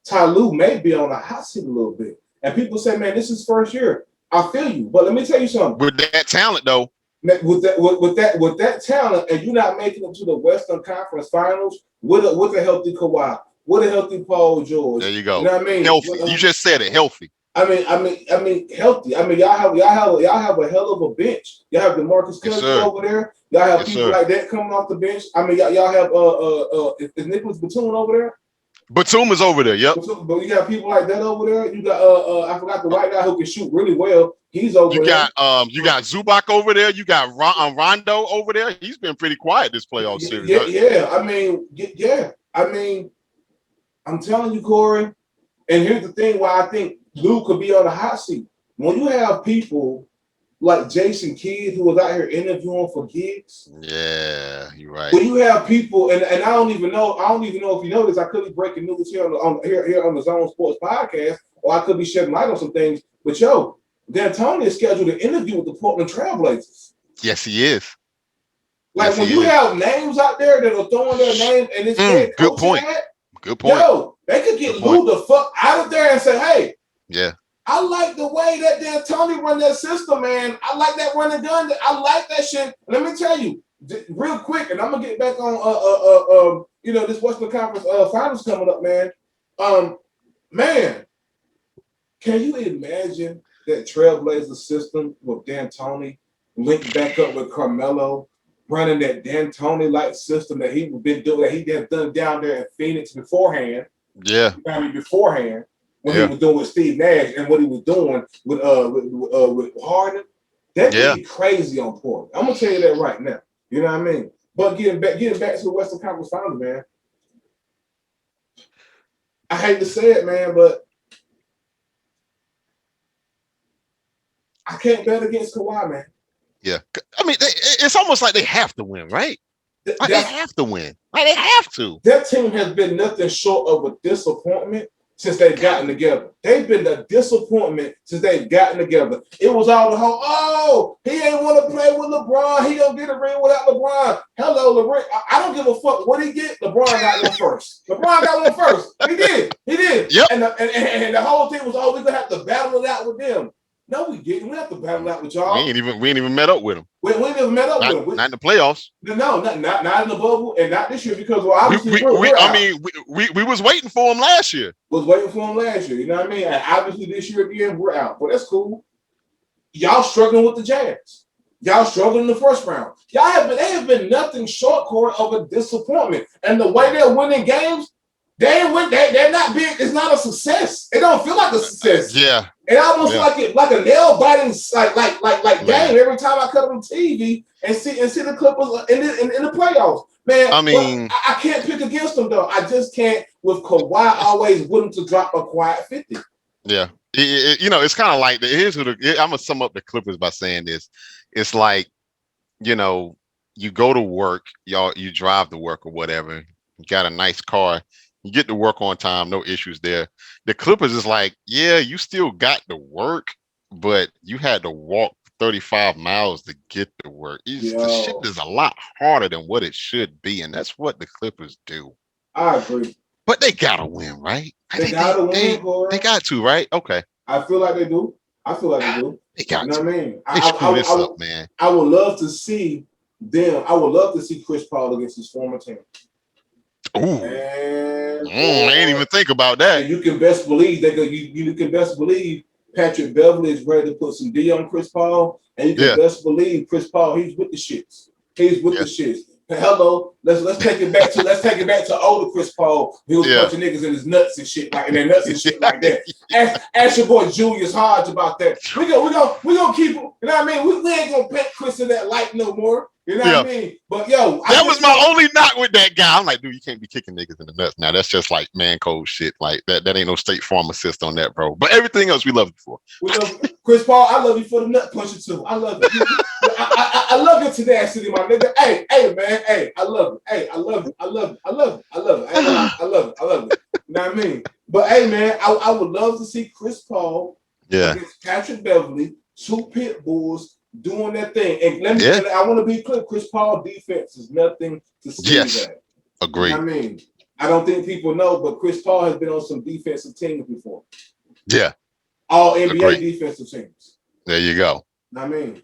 Ty Lue may be on a hot seat a little bit. And people say, man, this is first year. I feel you, but let me tell you something. With that talent, though, with that talent, and you're not making it to the Western Conference Finals with a healthy Kawhi, with a healthy Paul George. There you go. You know what I mean? Healthy. You just said it. Healthy. I mean, healthy. I mean, y'all have a hell of a bench. Y'all have DeMarcus Cousins over there. Y'all have people like that coming off the bench. I mean, y'all have is Nicholas Batum over there? Batum is over there. Yep. But you got people like that over there. You got I forgot the white guy who can shoot really well. He's over there. You got Zubac over there. You got Rondo over there. He's been pretty quiet this playoff series. Yeah. I mean, I'm telling you, Corey. And here's the thing: why I think Lue could be on the hot seat. When you have people like Jason Kidd who was out here interviewing for gigs. Yeah, you're right. When you have people, and I don't even know if you know this, I could be breaking news here on the Zone Sports podcast, or I could be shedding light on some things. But D'Antoni is scheduled to interview with the Portland Trailblazers. Yes, he is. Like when you have names out there that are throwing their name and it's good point. Good point. They could get Lue the fuck out of there and say, hey, yeah. I like the way that D'Antoni run that system, man. I like that running gun. I like that shit. Let me tell you, real quick, and I'm gonna get back on this Western Conference Finals coming up, man. Man, can you imagine that Trailblazer system with D'Antoni linked back up with Carmelo, running that D'Antoni-like system that he's been doing, that he had done down there in Phoenix beforehand? Yeah. Beforehand. What he was doing with Steve Nash and what he was doing with Harden, that would be crazy on Portland. I'm gonna tell you that right now. You know what I mean? But getting back to the Western Conference Finals, man. I hate to say it, man, but I can't bet against Kawhi, man. Yeah, I mean, it's almost like they have to win, right? They have to win. Like they have to. That team has been nothing short of a disappointment. since they've gotten together. They've been the disappointment since they've gotten together. It was all the whole, oh, he ain't want to play with LeBron. He don't get a ring without LeBron. Hello, LeBron. I don't give a fuck what he get. LeBron got one first. LeBron got one first. He did. Yep. And the whole thing was, oh, we're going to have to battle it out with them. No, we didn't. We have to battle out with y'all. We ain't even met up with them. We ain't even met up with them. Not in the playoffs. No, not in the bubble, and not this year because obviously we was waiting for him last year. Was waiting for him last year. You know what I mean? And obviously this year again we're out, but that's cool. Y'all struggling with the Jazz. Y'all struggling in the first round. They have been nothing short, Corey, of a disappointment. And the way they're winning games, they're not being. It's not a success. It don't feel like a success. Yeah. It almost like a nail biting like game every time I cut on TV and see the Clippers in the playoffs. Man, I mean, I can't pick against them though. I just can't with Kawhi always willing to drop a quiet 50. Yeah, it's kind of like I'm gonna sum up the Clippers by saying this. It's like, you go to work, you drive to work or whatever. You got a nice car. You get to work on time, no issues there. The Clippers is like, yeah, you still got to work, but you had to walk 35 miles to get to work. The shit is a lot harder than what it should be, and that's what the Clippers do. I agree. But they gotta win, right? They gotta win, Corey. They got to, right? Okay. I feel like they do. They got you know to. what I mean? They screw this up, man. I would love to see them. I would love to see Chris Paul against his former team. Ooh. And, I didn't even think about that. And you can best believe you can best believe Patrick Beverly is ready to put some D on Chris Paul, and you can best believe Chris Paul, he's with the shits. He's with the shits. Hello, let's take it back to older Chris Paul. He was punching niggas in his nuts and shit like that. Ask your boy Julius Hodge about that. We gonna keep him. You know what I mean? We ain't gonna paint Chris in that light no more. You know what I mean? But that was my only knock with that guy. I'm like, dude, you can't be kicking niggas in the nuts. Now that's just like man cold shit. Like that ain't no State Farm assist on that, bro. But everything else we love you for. We love Chris Paul. I love you for the nut puncher too. I love you. I love your tenacity, my nigga. Hey, man. Hey, I love you. Hey, I love you. I love you. I love you. I love you. I love you. I love you. You know what I mean? But hey, man, I would love to see Chris Paul against Patrick Beverly, two pit bulls. Doing that thing, and I want to be clear. Chris Paul defense is nothing to sneeze at. Agree. You know what I mean, I don't think people know, but Chris Paul has been on some defensive teams before. Yeah, all NBA defensive teams. There you go. You know what I mean,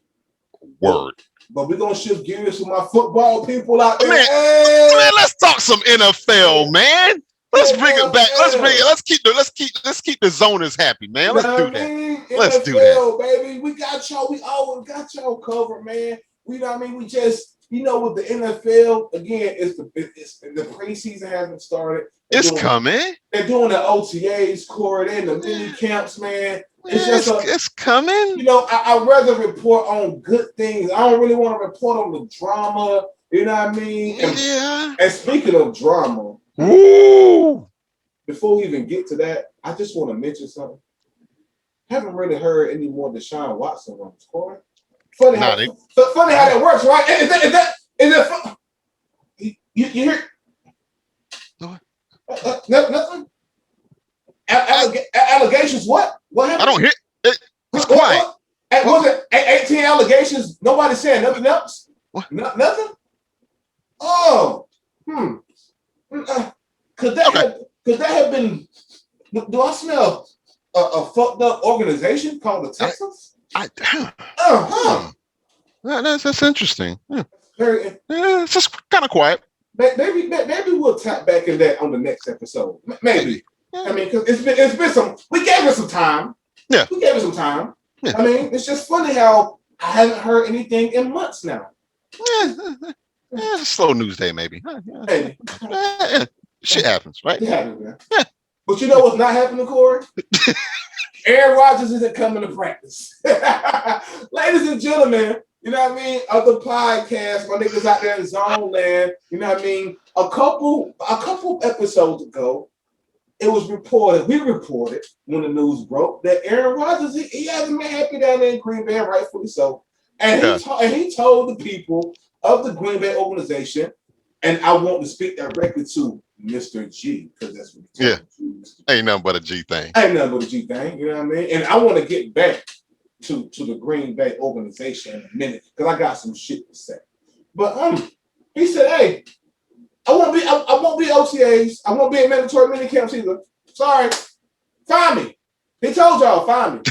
word. But we're gonna shift gears to my football people out there. Man, let's talk some NFL, man. Let's bring it back. Let's keep the zoners happy, man. Let's do that. Let's do that, baby. We got y'all. We always got y'all covered, man. We know what I mean. We just, with the NFL again, it's the preseason hasn't started. It's coming. They're doing the OTAs, Corey. They're in the mini camps, man. It's coming. I'd rather report on good things. I don't really want to report on the drama. You know what I mean? And speaking of drama. Ooh. Before we even get to that, I just want to mention something. Haven't really heard any more Deshaun Watson runs, Corey. Funny how that works, right? Is that you hear? Nothing. Allegations? What? What happened? I don't hear it. It's quiet. Was it 18 allegations? Nobody saying nothing else. What? Nothing. Oh. Could that have been? Do I smell a fucked up organization called the Texans? That's interesting. Yeah. It's just kind of quiet. Maybe we'll tap back in that on the next episode. Maybe. Yeah. I mean, because it's been some. We gave it some time. Yeah. We gave it some time. Yeah. I mean, it's just funny how I haven't heard anything in months now. Slow news day, maybe. Maybe. Shit happens, right? It happens, man. Yeah. But you know what's not happening, Corey? Aaron Rodgers isn't coming to practice. Ladies and gentlemen, you know what I mean? Other podcasts, my niggas out there in zone land, you know what I mean? A couple episodes ago, we reported when the news broke that Aaron Rodgers, he hasn't been happy down there in Green Bay, rightfully so. And he told the people of the Green Bay organization, and I want to speak directly to Mr. G, because that's what Yeah. Ain't nothing but a G thing. Ain't nothing but a G thing, you know what I mean? And I want to get back to the Green Bay organization in a minute because I got some shit to say. But he said, "Hey, I won't be OTAs. I won't be in mandatory minicamps either. Sorry, find me." He told y'all, find me.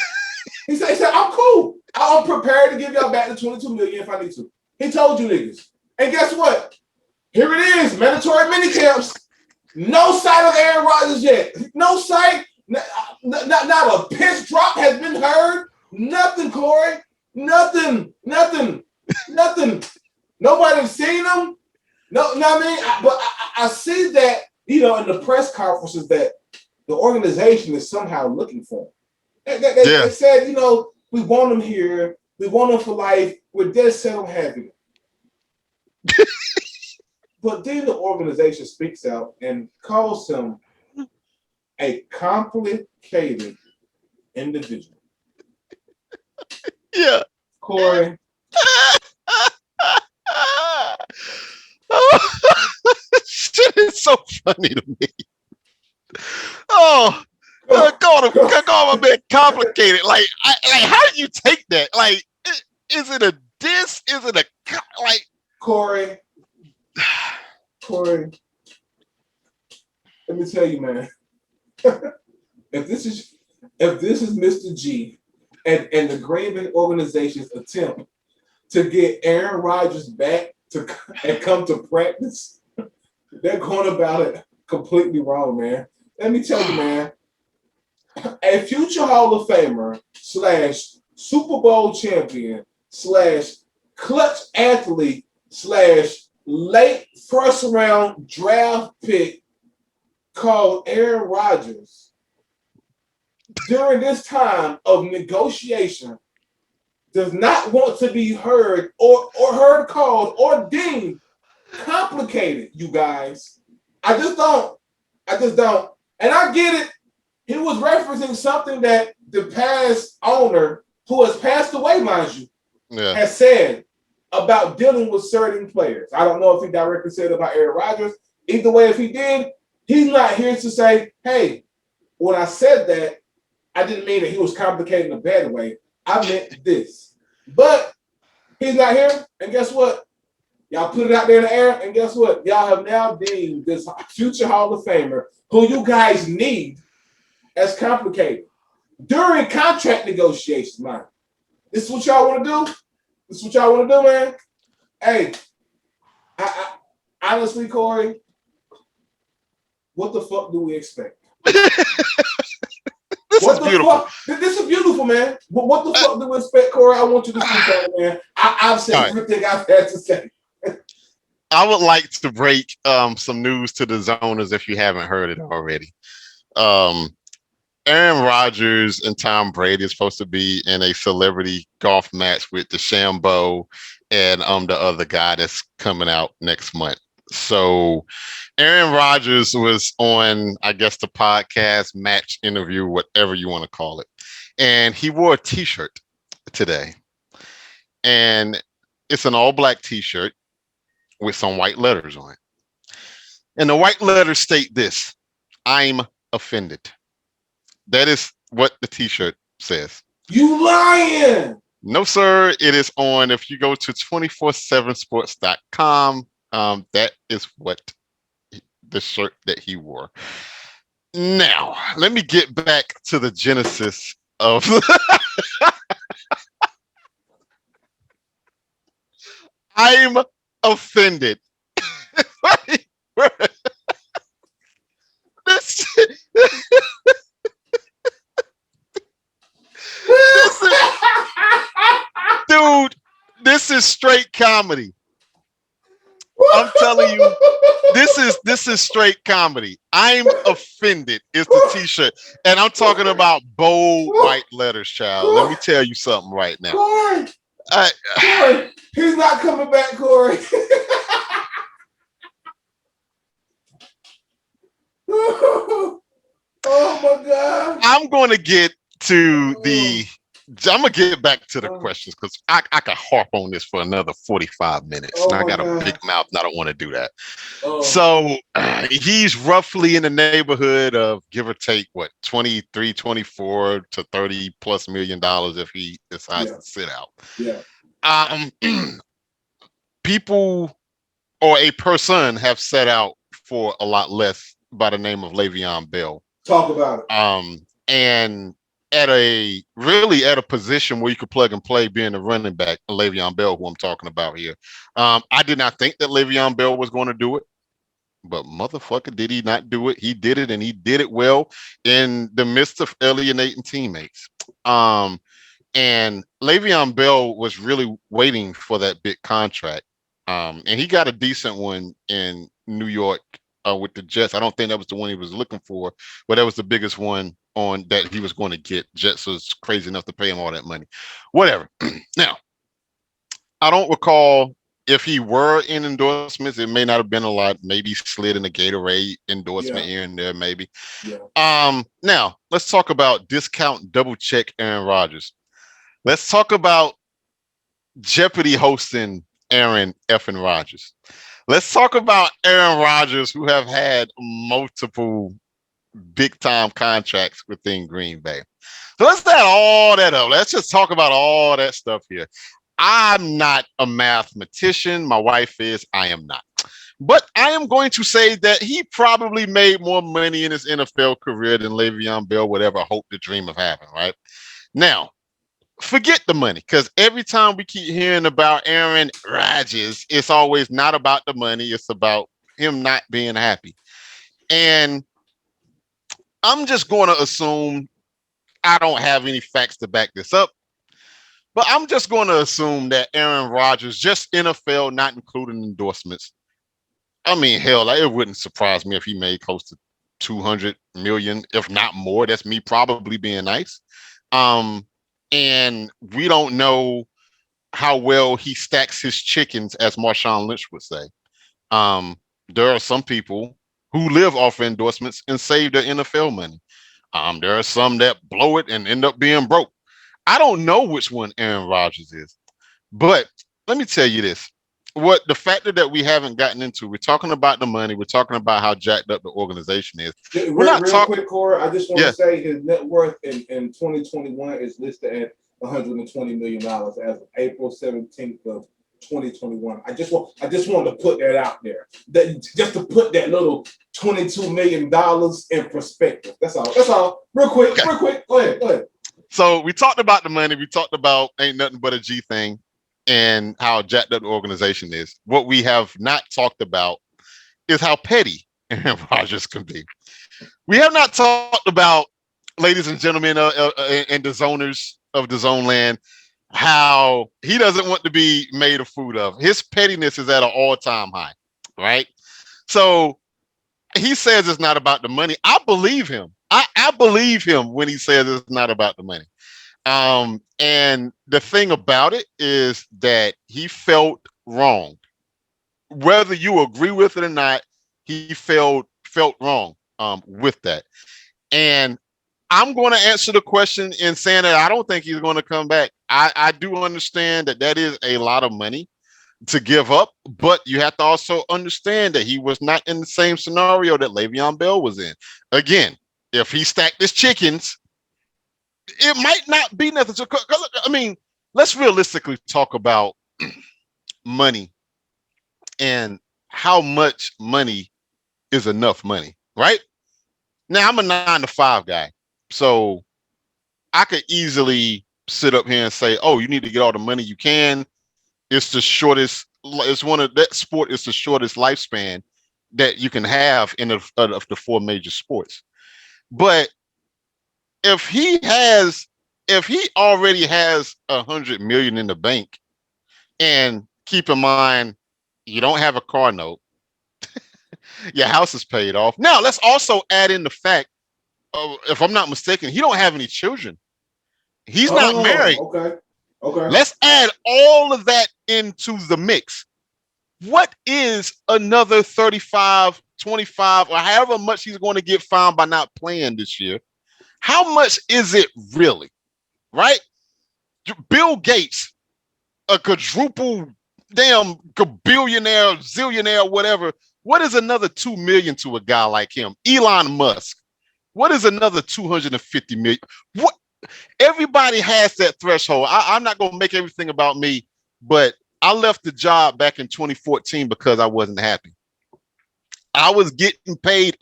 He said, "I'm cool. I'm prepared to give y'all back the $22 million if I need to." He told you niggas. And guess what? Here it is, mandatory minicamps. No sight of Aaron Rodgers yet. No sight. Not a pitch drop has been heard. Nothing, Corey. Nothing. Nobody's seen him. No, I mean, but I see that, in the press conferences that the organization is somehow looking for him. They said, we want him here. We want him for life. We're dead set on having him. But then the organization speaks out and calls him a complicated individual. Yeah. Corey. Shit is so funny to me. Oh, call him a bit complicated. Like how do you take that? Like, is it a diss? Is it a like? Corey, let me tell you, man. if this is Mr. G and the Green Bay organization's attempt to get Aaron Rodgers back and come to practice, they're going about it completely wrong, man. Let me tell you, man. A future Hall of Famer / Super Bowl champion / clutch athlete / late first round draft pick called Aaron Rodgers during this time of negotiation does not want to be heard or heard called or deemed complicated, you guys. I just don't. And I get it. He was referencing something that the past owner, who has passed away, mind you, has said about dealing with certain players. I don't know if he directly said about Aaron Rodgers. Either way, if he did, he's not here to say, hey, when I said that, I didn't mean that he was complicated in a bad way. I meant this. But he's not here, and guess what? Y'all put it out there in the air, and guess what? Y'all have now deemed this future Hall of Famer, who you guys need, as complicated. During contract negotiations, man. This is what y'all want to do? This is what y'all want to do, man? Hey, I honestly, Corey, what the fuck do we expect? This is beautiful. This is beautiful, man. But what the fuck do we expect, Corey? I want you to speak on it, man. I've said everything I've had to say. I would like to break some news to the zoners if you haven't heard it already. Aaron Rodgers and Tom Brady is supposed to be in a celebrity golf match with DeChambeau and the other guy that's coming out next month. So Aaron Rodgers was on, I guess, the podcast match interview, whatever you want to call it. And he wore a t-shirt today. And it's an all black t-shirt with some white letters on it. And the white letters state this: I'm offended. That is what the t-shirt says. You lying? No, sir. It is on, if you go to 247sports.com, that is what the shirt that he wore. Now, let me get back to the genesis of I'm offended. Dude, this is straight comedy. I'm telling you, this is straight comedy. I'm offended. It's the t-shirt. And I'm talking about bold white letters, child. Let me tell you something right now. Corey, he's not coming back, Corey. Oh my God. I'm going to get to the I'm gonna get back to the Oh, questions because I could harp on this for another 45 minutes, and oh I my got a big God. mouth, and I don't want to do that. Oh, So he's roughly in the neighborhood of give or take what 23, 24 to 30 plus $1 million if he decides yeah, to sit out. yeah. Um, people or a person have set out for a lot less by the name of Le'Veon Bell. Talk about it. And at a position where you could plug and play being a running back, Le'Veon Bell, who I'm talking about here. I did not think that Le'Veon Bell was going to do it, but motherfucker, did he not do it? He did it, and he did it well in the midst of alienating teammates. Um, and Le'Veon Bell was really waiting for that big contract. And he got a decent one in New York with the Jets. I don't think that was the one he was looking for, but that was the biggest one on that he was going to get. Jets was crazy enough to pay him all that money. Whatever. Now, I don't recall if he were in endorsements, it may not have been a lot. Maybe slid in a Gatorade endorsement Yeah, here and there, maybe. yeah. Now let's talk about discount double check Aaron Rodgers. Let's talk about Jeopardy hosting Aaron effing Rodgers. Let's talk about Aaron Rodgers, who have had multiple big time contracts within Green Bay. So let's add all that up. Let's just talk about all that stuff here. I'm not a mathematician. My wife is. I am not. But I am going to say that he probably made more money in his NFL career than Le'Veon Bell would ever hope to dream of having, right? Now, forget the money because every time we keep hearing about Aaron Rodgers, it's always not about the money. It's about him not being happy. And I'm just going to assume I don't have any facts to back this up, but I'm just going to assume that Aaron Rodgers, just NFL, not including endorsements. I mean, hell, it wouldn't surprise me if he made close to 200 million, if not more. That's me probably being nice. Um, and we don't know how well he stacks his chickens, as Marshawn Lynch would say. Um, there are some people who live off endorsements and save their NFL money. There are some that blow it and end up being broke. I don't know which one Aaron Rodgers is, but let me tell you this. What the factor that we haven't gotten into, we're talking about the money, we're talking about how jacked up the organization is. We're Real, not real talking, quick, Corey, I just want to yeah, say his net worth in 2021 is listed at $120 million as of April 17th of 2021. I just wanted to put that out there. That just to put that little $22 million in perspective. That's all. That's all. Real quick, okay. real quick. Go ahead. Go ahead. So we talked about the money, we talked about ain't nothing but a G thing and how jacked up the organization is. What we have not talked about is how petty Aaron Rodgers can be. We have not talked about, ladies and gentlemen, and the zoners of the zone land, how he doesn't want to be made a food of. His pettiness is at an all-time high, right? So he says it's not about the money. I believe him. I believe him when he says it's not about the money. And the thing about it is that he felt wrong. Whether you agree with it or not, he felt wrong with that. And I'm going to answer the question in saying that I don't think he's going to come back. I do understand that that is a lot of money to give up, but you have to also understand that he was not in the same scenario that Le'Veon Bell was in. Again, if he stacked his chickens, it might not be necessary. I mean, let's realistically talk about money and how much money is enough money, right? Now, I'm a 9 to 5 guy, so I could easily sit up here and say, "Oh, you need to get all the money you can." It's the shortest. It's one of that sport is the shortest lifespan that you can have in of the four major sports. But if he has, if he already has 100 million in the bank, and keep in mind, you don't have a car note, your house is paid off. Now, let's also add in the fact, if I'm not mistaken, he don't have any children. He's not married. Oh, okay. Okay. Let's add all of that into the mix. What is another 35, 25, or however much he's going to get fined by not playing this year? How much is it really? Right? Bill Gates, a quadruple damn billionaire, zillionaire, whatever. What is another 2 million to a guy like him? Elon Musk. What is another 250 million? What everybody has that threshold. I'm not gonna make everything about me, but I left the job back in 2014 because I wasn't happy. I was getting paid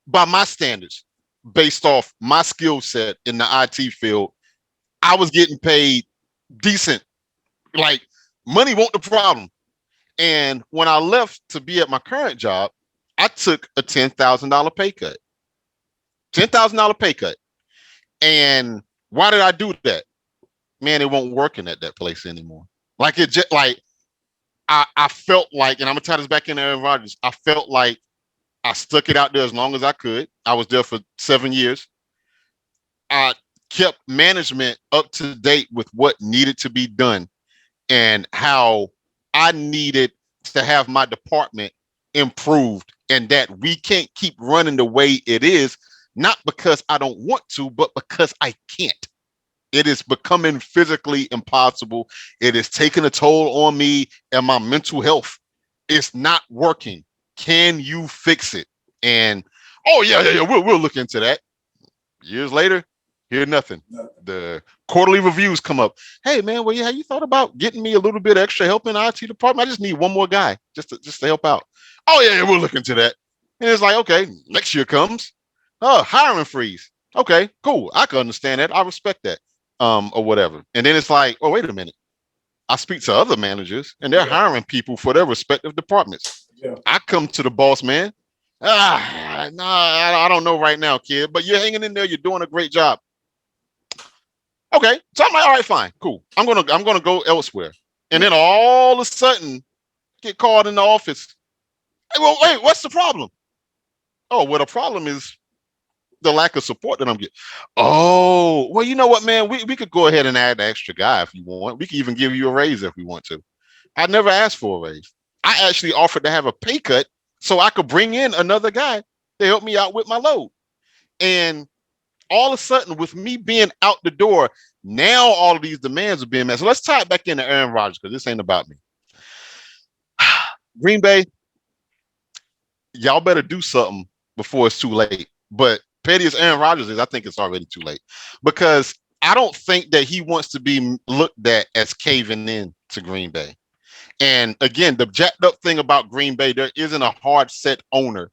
by my standards, based off my skill set in the IT field. I was getting paid decent. Like money wasn't the problem. And when I left to be at my current job, I took a $10,000 pay cut. $10,000 pay cut. And why did I do that? Man, it won't working at that place anymore. Like it just like I felt like, and I'm gonna tie this back in Aaron Rodgers. I felt like I stuck it out there as long as I could. I was there for 7 years. I kept management up to date with what needed to be done and how I needed to have my department improved, and that we can't keep running the way it is, not because I don't want to, but because I can't. It is becoming physically impossible. It is taking a toll on me and my mental health. It's not working. Can you fix it? And oh yeah, we'll look into that. Years later, hear nothing. The quarterly reviews come up. Hey man, well, yeah, have you thought about getting me a little bit extra help in the IT department? I just need one more guy just to help out. Oh yeah, we'll look into that. And it's like, okay, next year comes. Oh, hiring freeze. Okay, cool. I can understand that. I respect that. Or whatever. And then it's like, oh, wait a minute. I speak to other managers and they're hiring people for their respective departments. Yeah. I come to the boss man. I don't know right now, kid, but you're hanging in there. You're doing a great job. Okay. So I'm like, all right, fine, cool. I'm gonna go elsewhere. And then all of a sudden get called in the office. Hey, well, wait, what's the problem? Oh, well, the problem is the lack of support that I'm getting. Oh, well, you know what, man? We could go ahead and add an extra guy if you want. We can even give you a raise if we want to. I never asked for a raise. I actually offered to have a pay cut so I could bring in another guy to help me out with my load. And all of a sudden, with me being out the door, now all of these demands are being met. So let's tie it back into Aaron Rodgers, because this ain't about me. Green Bay, y'all better do something before it's too late. But petty as Aaron Rodgers is, I think it's already too late, because I don't think that he wants to be looked at as caving in to Green Bay. And again, the jacked up thing about Green Bay, there isn't a hard set owner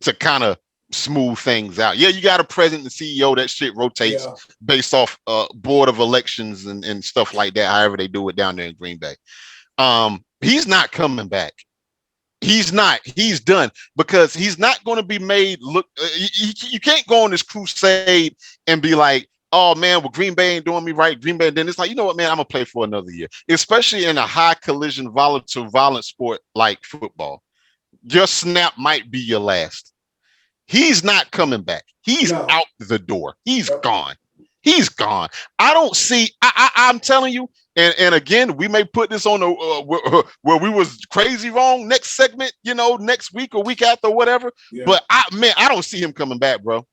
to kind of smooth things out. Yeah, you got a president and CEO. That shit rotates based off board of elections and stuff like that, however they do it down there in Green Bay. He's not coming back. He's not. He's done, because he's not going to be made look. You can't go on this crusade and be like, oh man, well, Green Bay ain't doing me right. Green Bay. Then it's like, you know what, man, I'm gonna play for another year, especially in a high collision, volatile, violent sport like football. Your snap might be your last. He's not coming back. He's out the door. He's gone. He's gone. I don't see. I'm telling you. And again, we may put this on the where we was crazy wrong next segment, next week or week after, whatever. Yeah. But I don't see him coming back, bro.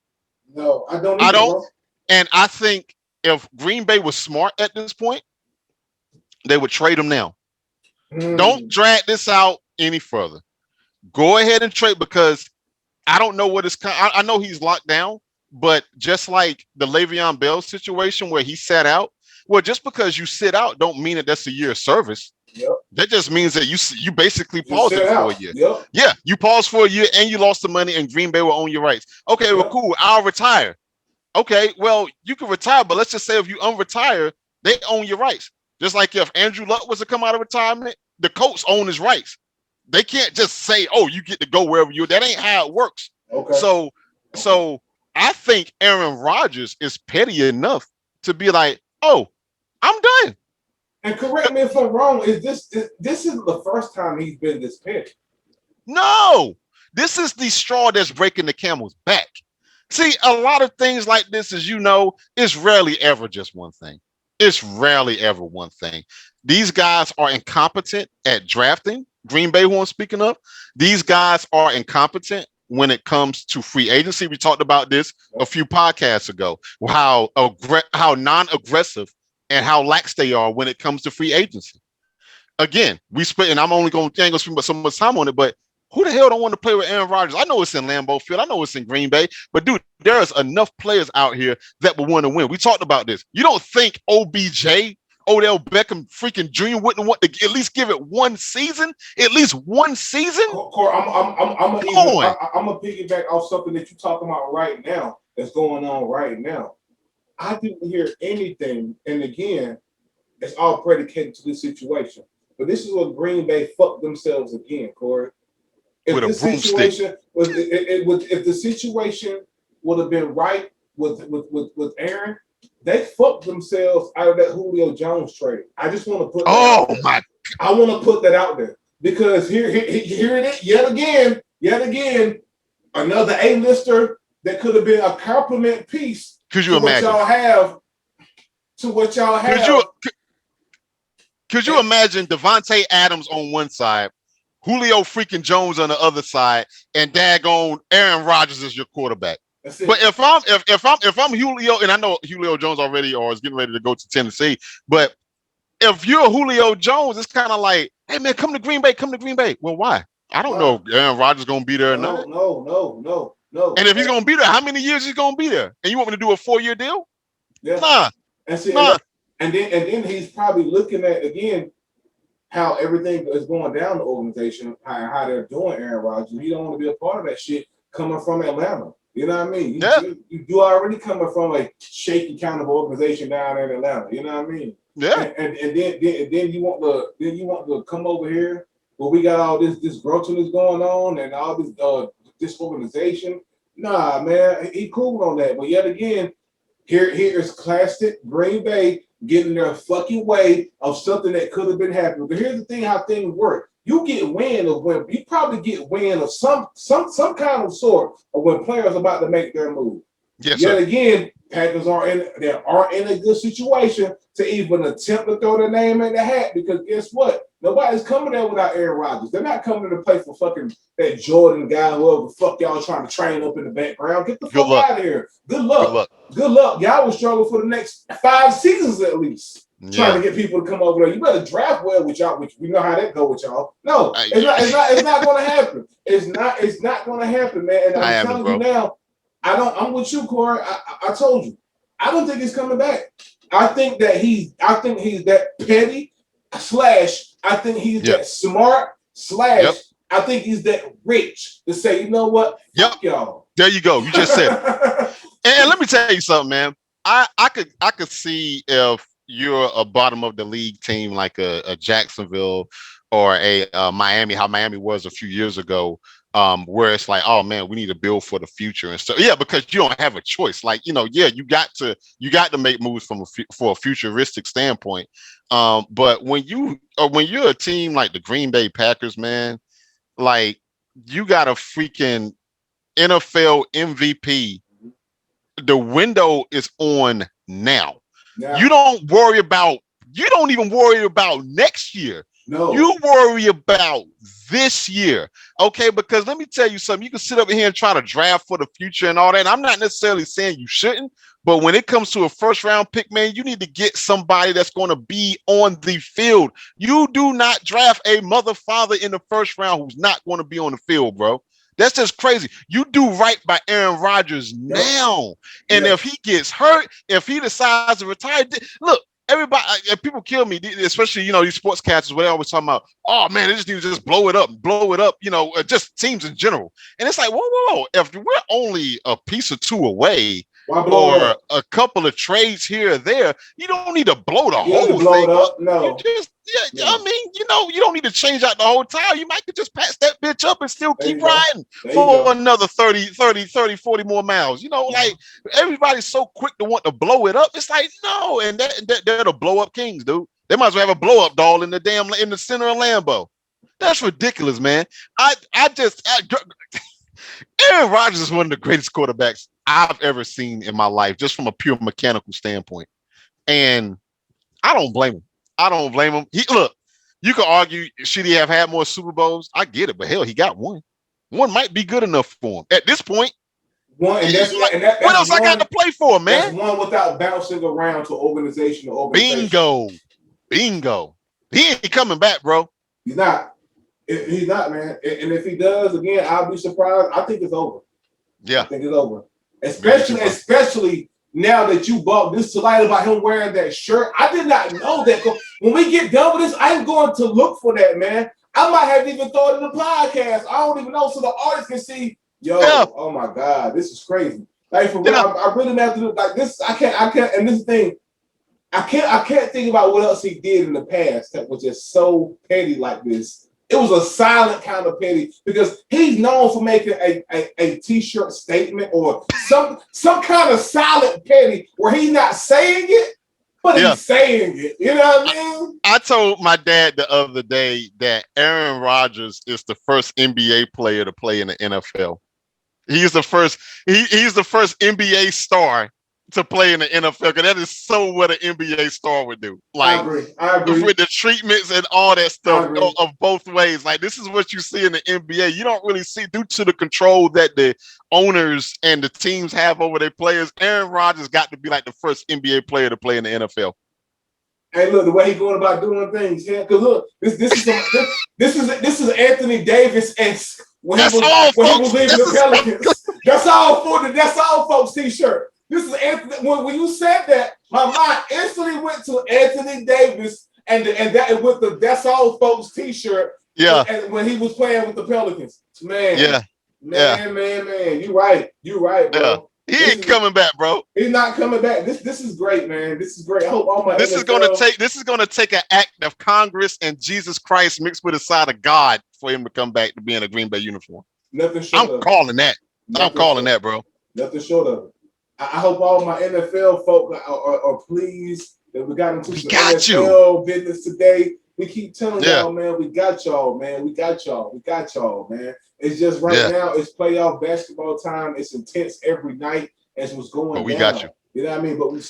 No, I don't. I don't. Bro. And I think if Green Bay was smart at this point, they would trade him now. Don't drag this out any further. Go ahead and trade, because I don't know what it's. I know he's locked down, but just like the Le'Veon Bell situation where he sat out. Well, just because you sit out don't mean that that's a year of service. Yep. That just means that you basically paused it for a year. Yep. Yeah, you paused for a year and you lost the money, and Green Bay will own your rights. Okay, well, cool. I'll retire. Okay, well, you can retire, but let's just say if you unretire, they own your rights. Just like if Andrew Luck was to come out of retirement, the Colts own his rights. They can't just say, "Oh, you get to go wherever you." That ain't how it works. Okay. So I think Aaron Rodgers is petty enough to be like, "Oh, I'm done." And correct me if I'm wrong. This is the first time he's been this petty? No, this is the straw that's breaking the camel's back. See, a lot of things like this, as you know, it's rarely ever just one thing. It's rarely ever one thing. These guys are incompetent at drafting. Green Bay, who I'm speaking of, these guys are incompetent when it comes to free agency. We talked about this a few podcasts ago. How non-aggressive and how lax they are when it comes to free agency. Again, we spent, and ain't gonna spend so much time on it, but who the hell don't want to play with Aaron Rodgers? I know it's in Lambeau Field. I know it's in Green Bay, but dude, there's enough players out here that will want to win. We talked about this. You don't think OBJ, Odell Beckham freaking Jr. wouldn't want to at least give it one season? At least one season? Corey, I'm gonna piggyback off something that you're talking about right now that's going on right now. I didn't hear anything, and again, it's all predicated to this situation. But this is what Green Bay fucked themselves again, Corey. If with a this broomstick. situation was, if the situation would have been right with Aaron, they fucked themselves out of that Julio Jones trade. I just want to put that out there. My! I want to put that out there because here it is yet again, another A-lister that could have been a compliment piece. Could you imagine? What y'all have. Could you imagine Devontae Adams on one side, Julio freaking Jones on the other side, and daggone Aaron Rodgers is your quarterback? But if I'm Julio, and I know Julio Jones already or is getting ready to go to Tennessee, but if you're Julio Jones, it's kind of like, hey man, come to Green Bay. Well, why? I don't know if Aaron Rodgers gonna be there or not. No. And if he's gonna be there, how many years he's gonna be there? And you want me to do a 4-year deal? Yeah. Nah. And then he's probably looking at again how everything is going down the organization, how they're doing Aaron Rodgers. He don't want to be a part of that shit coming from Atlanta. You know what I mean? You already coming from a shaky kind of organization down there in Atlanta. You know what I mean? Yeah. And then you want to come over here where we got all this gruntness going on and all this disorganization. Nah, man, he cool on that. But yet again, here is classic Green Bay getting their fucking way of something that could have been happening. But here's the thing: how things work. You probably get wind of some kind of sort of when players are about to make their move. Yes, Yet sir. again, Packers are in a good situation to even attempt to throw their name in the hat because guess what? Nobody's coming there without Aaron Rodgers. They're not coming to play for fucking that Jordan guy, whoever the fuck y'all trying to train up in the background. Get the fuck out of here. Good luck. Y'all will struggle for the next 5 seasons at least. Trying to get people to come over there. You better draft well with y'all, which we know how that go with y'all. No, it's not gonna happen. It's not gonna happen, man. And I'm telling you now, I'm with you, Corey. I told you. I don't think he's coming back. I think he's that petty / I think he's that smart / I think he's that rich to say, you know what? Fuck y'all. There you go. You just said it. And let me tell you something, man. I could see if you're a bottom of the league team like a Jacksonville or a Miami, how Miami was a few years ago, where it's like, oh man, we need to build for the future and stuff. Yeah, because you don't have a choice. Like, you got to make moves for a futuristic standpoint. But when you're a team like the Green Bay Packers, man, like you got a freaking NFL MVP. The window is on now. Yeah. You don't even worry about next year. No. You worry about this year. Okay, because let me tell you something. You can sit up here and try to draft for the future and all that. And I'm not necessarily saying you shouldn't, but when it comes to a first round pick, man, you need to get somebody that's going to be on the field. You do not draft a mother father in the first round who's not going to be on the field, bro. That's just crazy. You do right by Aaron Rodgers now. And if he gets hurt, if he decides to retire, look, everybody, people kill me, especially, these sportscasters, where they always talking about, oh man, they just need to just blow it up, just teams in general. And it's like, whoa. If we're only a piece or two away, or a couple of trades here or there, you don't need to blow the whole thing up. No. You just, I mean, you don't need to change out the whole tile. You might could just patch that bitch up and still keep riding for another 30, 40 more miles. Like everybody's so quick to want to blow it up. It's like, no, and they're the blow up kings, dude. They might as well have a blow up doll in the center of Lambeau. That's ridiculous, man. Aaron Rodgers is one of the greatest quarterbacks I've ever seen in my life, just from a pure mechanical standpoint. And I don't blame him. Look, you could argue, should he have had more Super Bowls? I get it, but hell, he got one. One might be good enough for him. At this point, one, and that's Like, and what that's else I got one. to play for, That's man? one without bouncing around to organization to organization. Bingo. Bingo. He ain't coming back, bro. He's not. He's not, man. And if he does again, I'll be surprised. I think it's over. I Yeah. think it's over. Me too, bro. Especially now that you brought this to light about him wearing that shirt. I did not know that. When we get done with this, I'm going to look for that, man. I might have even thought in the podcast. I don't even know, so the audience can see. Yo, Yeah. oh my God, this is crazy. Like for real, Yeah. I really have to do like this. I can't. And this thing, I can't think about what else he did in the past that was just so petty like this. It was a silent kind of petty because he's known for making a t-shirt statement or some kind of silent petty where he's not saying it, but he's saying it. You know what I mean? I told my dad the other day that Aaron Rodgers is the first NBA player to play in the NFL. He's the first. He's the first NBA star to play in the NFL. Because that is so what an NBA star would do. Like, I agree. With the treatments and all that stuff of both ways. Like, this is what you see in the NBA. You don't really see due to the control that the owners and the teams have over their players. Aaron Rodgers got to be like the first NBA player to play in the NFL. Hey, look, the way he's going about doing things, yeah. Because look, this is Anthony Davis and when he was leaving the Pelicans. That's all, folks. T-shirt. This is Anthony. When you said that, my mind instantly went to Anthony Davis and that with the "That's all, folks" T-shirt. Yeah. And when he was playing with the Pelicans, man. Yeah. Man. You right, bro. Yeah. He ain't coming back, bro. He's not coming back. This is great, man. This is great. I hope all my This is gonna take an act of Congress and Jesus Christ mixed with a side of God for him to come back to be in a Green Bay uniform. Nothing short of I'm calling that. I'm calling that, bro. Nothing short of it. I hope all my NFL folk are pleased that we got into some NFL business today. We keep telling y'all, man, we got y'all, man. We got y'all, man. It's just right now, it's playoff basketball time. It's intense every night as what's going down. We got you. You know what I mean? But we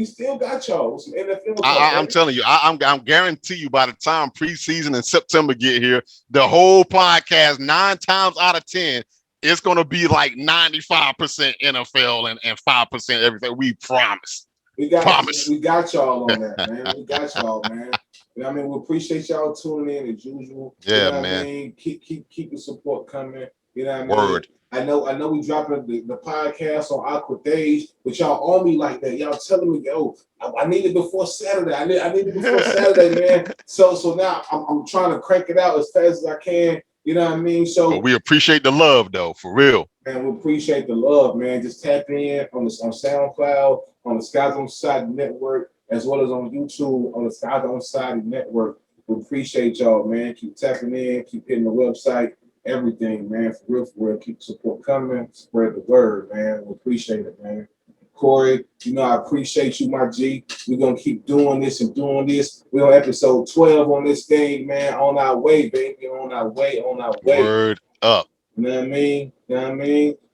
still got y'all with some NFL. I'm telling you, I'm guarantee you by the time preseason and September get here, the whole podcast 9 times out of 10, it's gonna be like 95% NFL and 5% everything. We promise. We got y'all on that, man. We got y'all, man. You know what I mean? We appreciate y'all tuning in as usual. Yeah, you know man. I mean? Keep the support coming. You know what I mean? Word. I know we dropping the podcast on Aqua Days, but y'all on me like that. Y'all telling me, yo, I need it before Saturday. I need it before Saturday, man. So now I'm trying to crank it out as fast as I can. You know what I mean? So but we appreciate the love though, for real. Man, we appreciate the love, man. Just tap in on SoundCloud, on the Skyzone.Society network, as well as on YouTube on the Skyzone.Society network. We appreciate y'all, man. Keep tapping in, keep hitting the website, everything, man. For real. Keep support coming, spread the word, man. We appreciate it, man. Corey, you know I appreciate you, my G. We're gonna keep doing this and doing this. We're on episode 12 on this thing, man. On our way, baby. On our way. Word up. You know what I mean?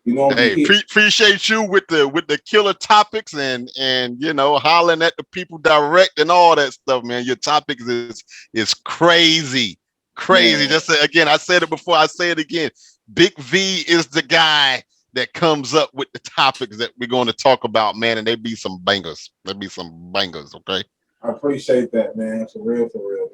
You know, hey, appreciate you with the killer topics and you know hollering at the people direct and all that stuff, man. Your topics is crazy. Man. Just again, I said it before, I say it again. Big V is the guy that comes up with the topics that we're going to talk about, man, and they be some bangers. Okay. I appreciate that, man. For real,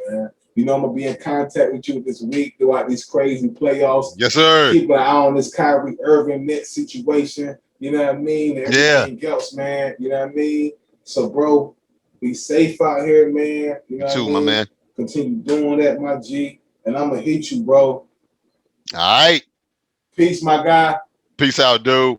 man. You know I'm gonna be in contact with you this week throughout these crazy playoffs. Yes, sir. Keep an eye on this Kyrie Irving net situation. You know what I mean? And everything else, man. You know what I mean? So, bro, be safe out here, man. You know what I mean? My man. Continue doing that, my G. And I'm gonna hit you, bro. All right. Peace, my guy. Peace out, dude.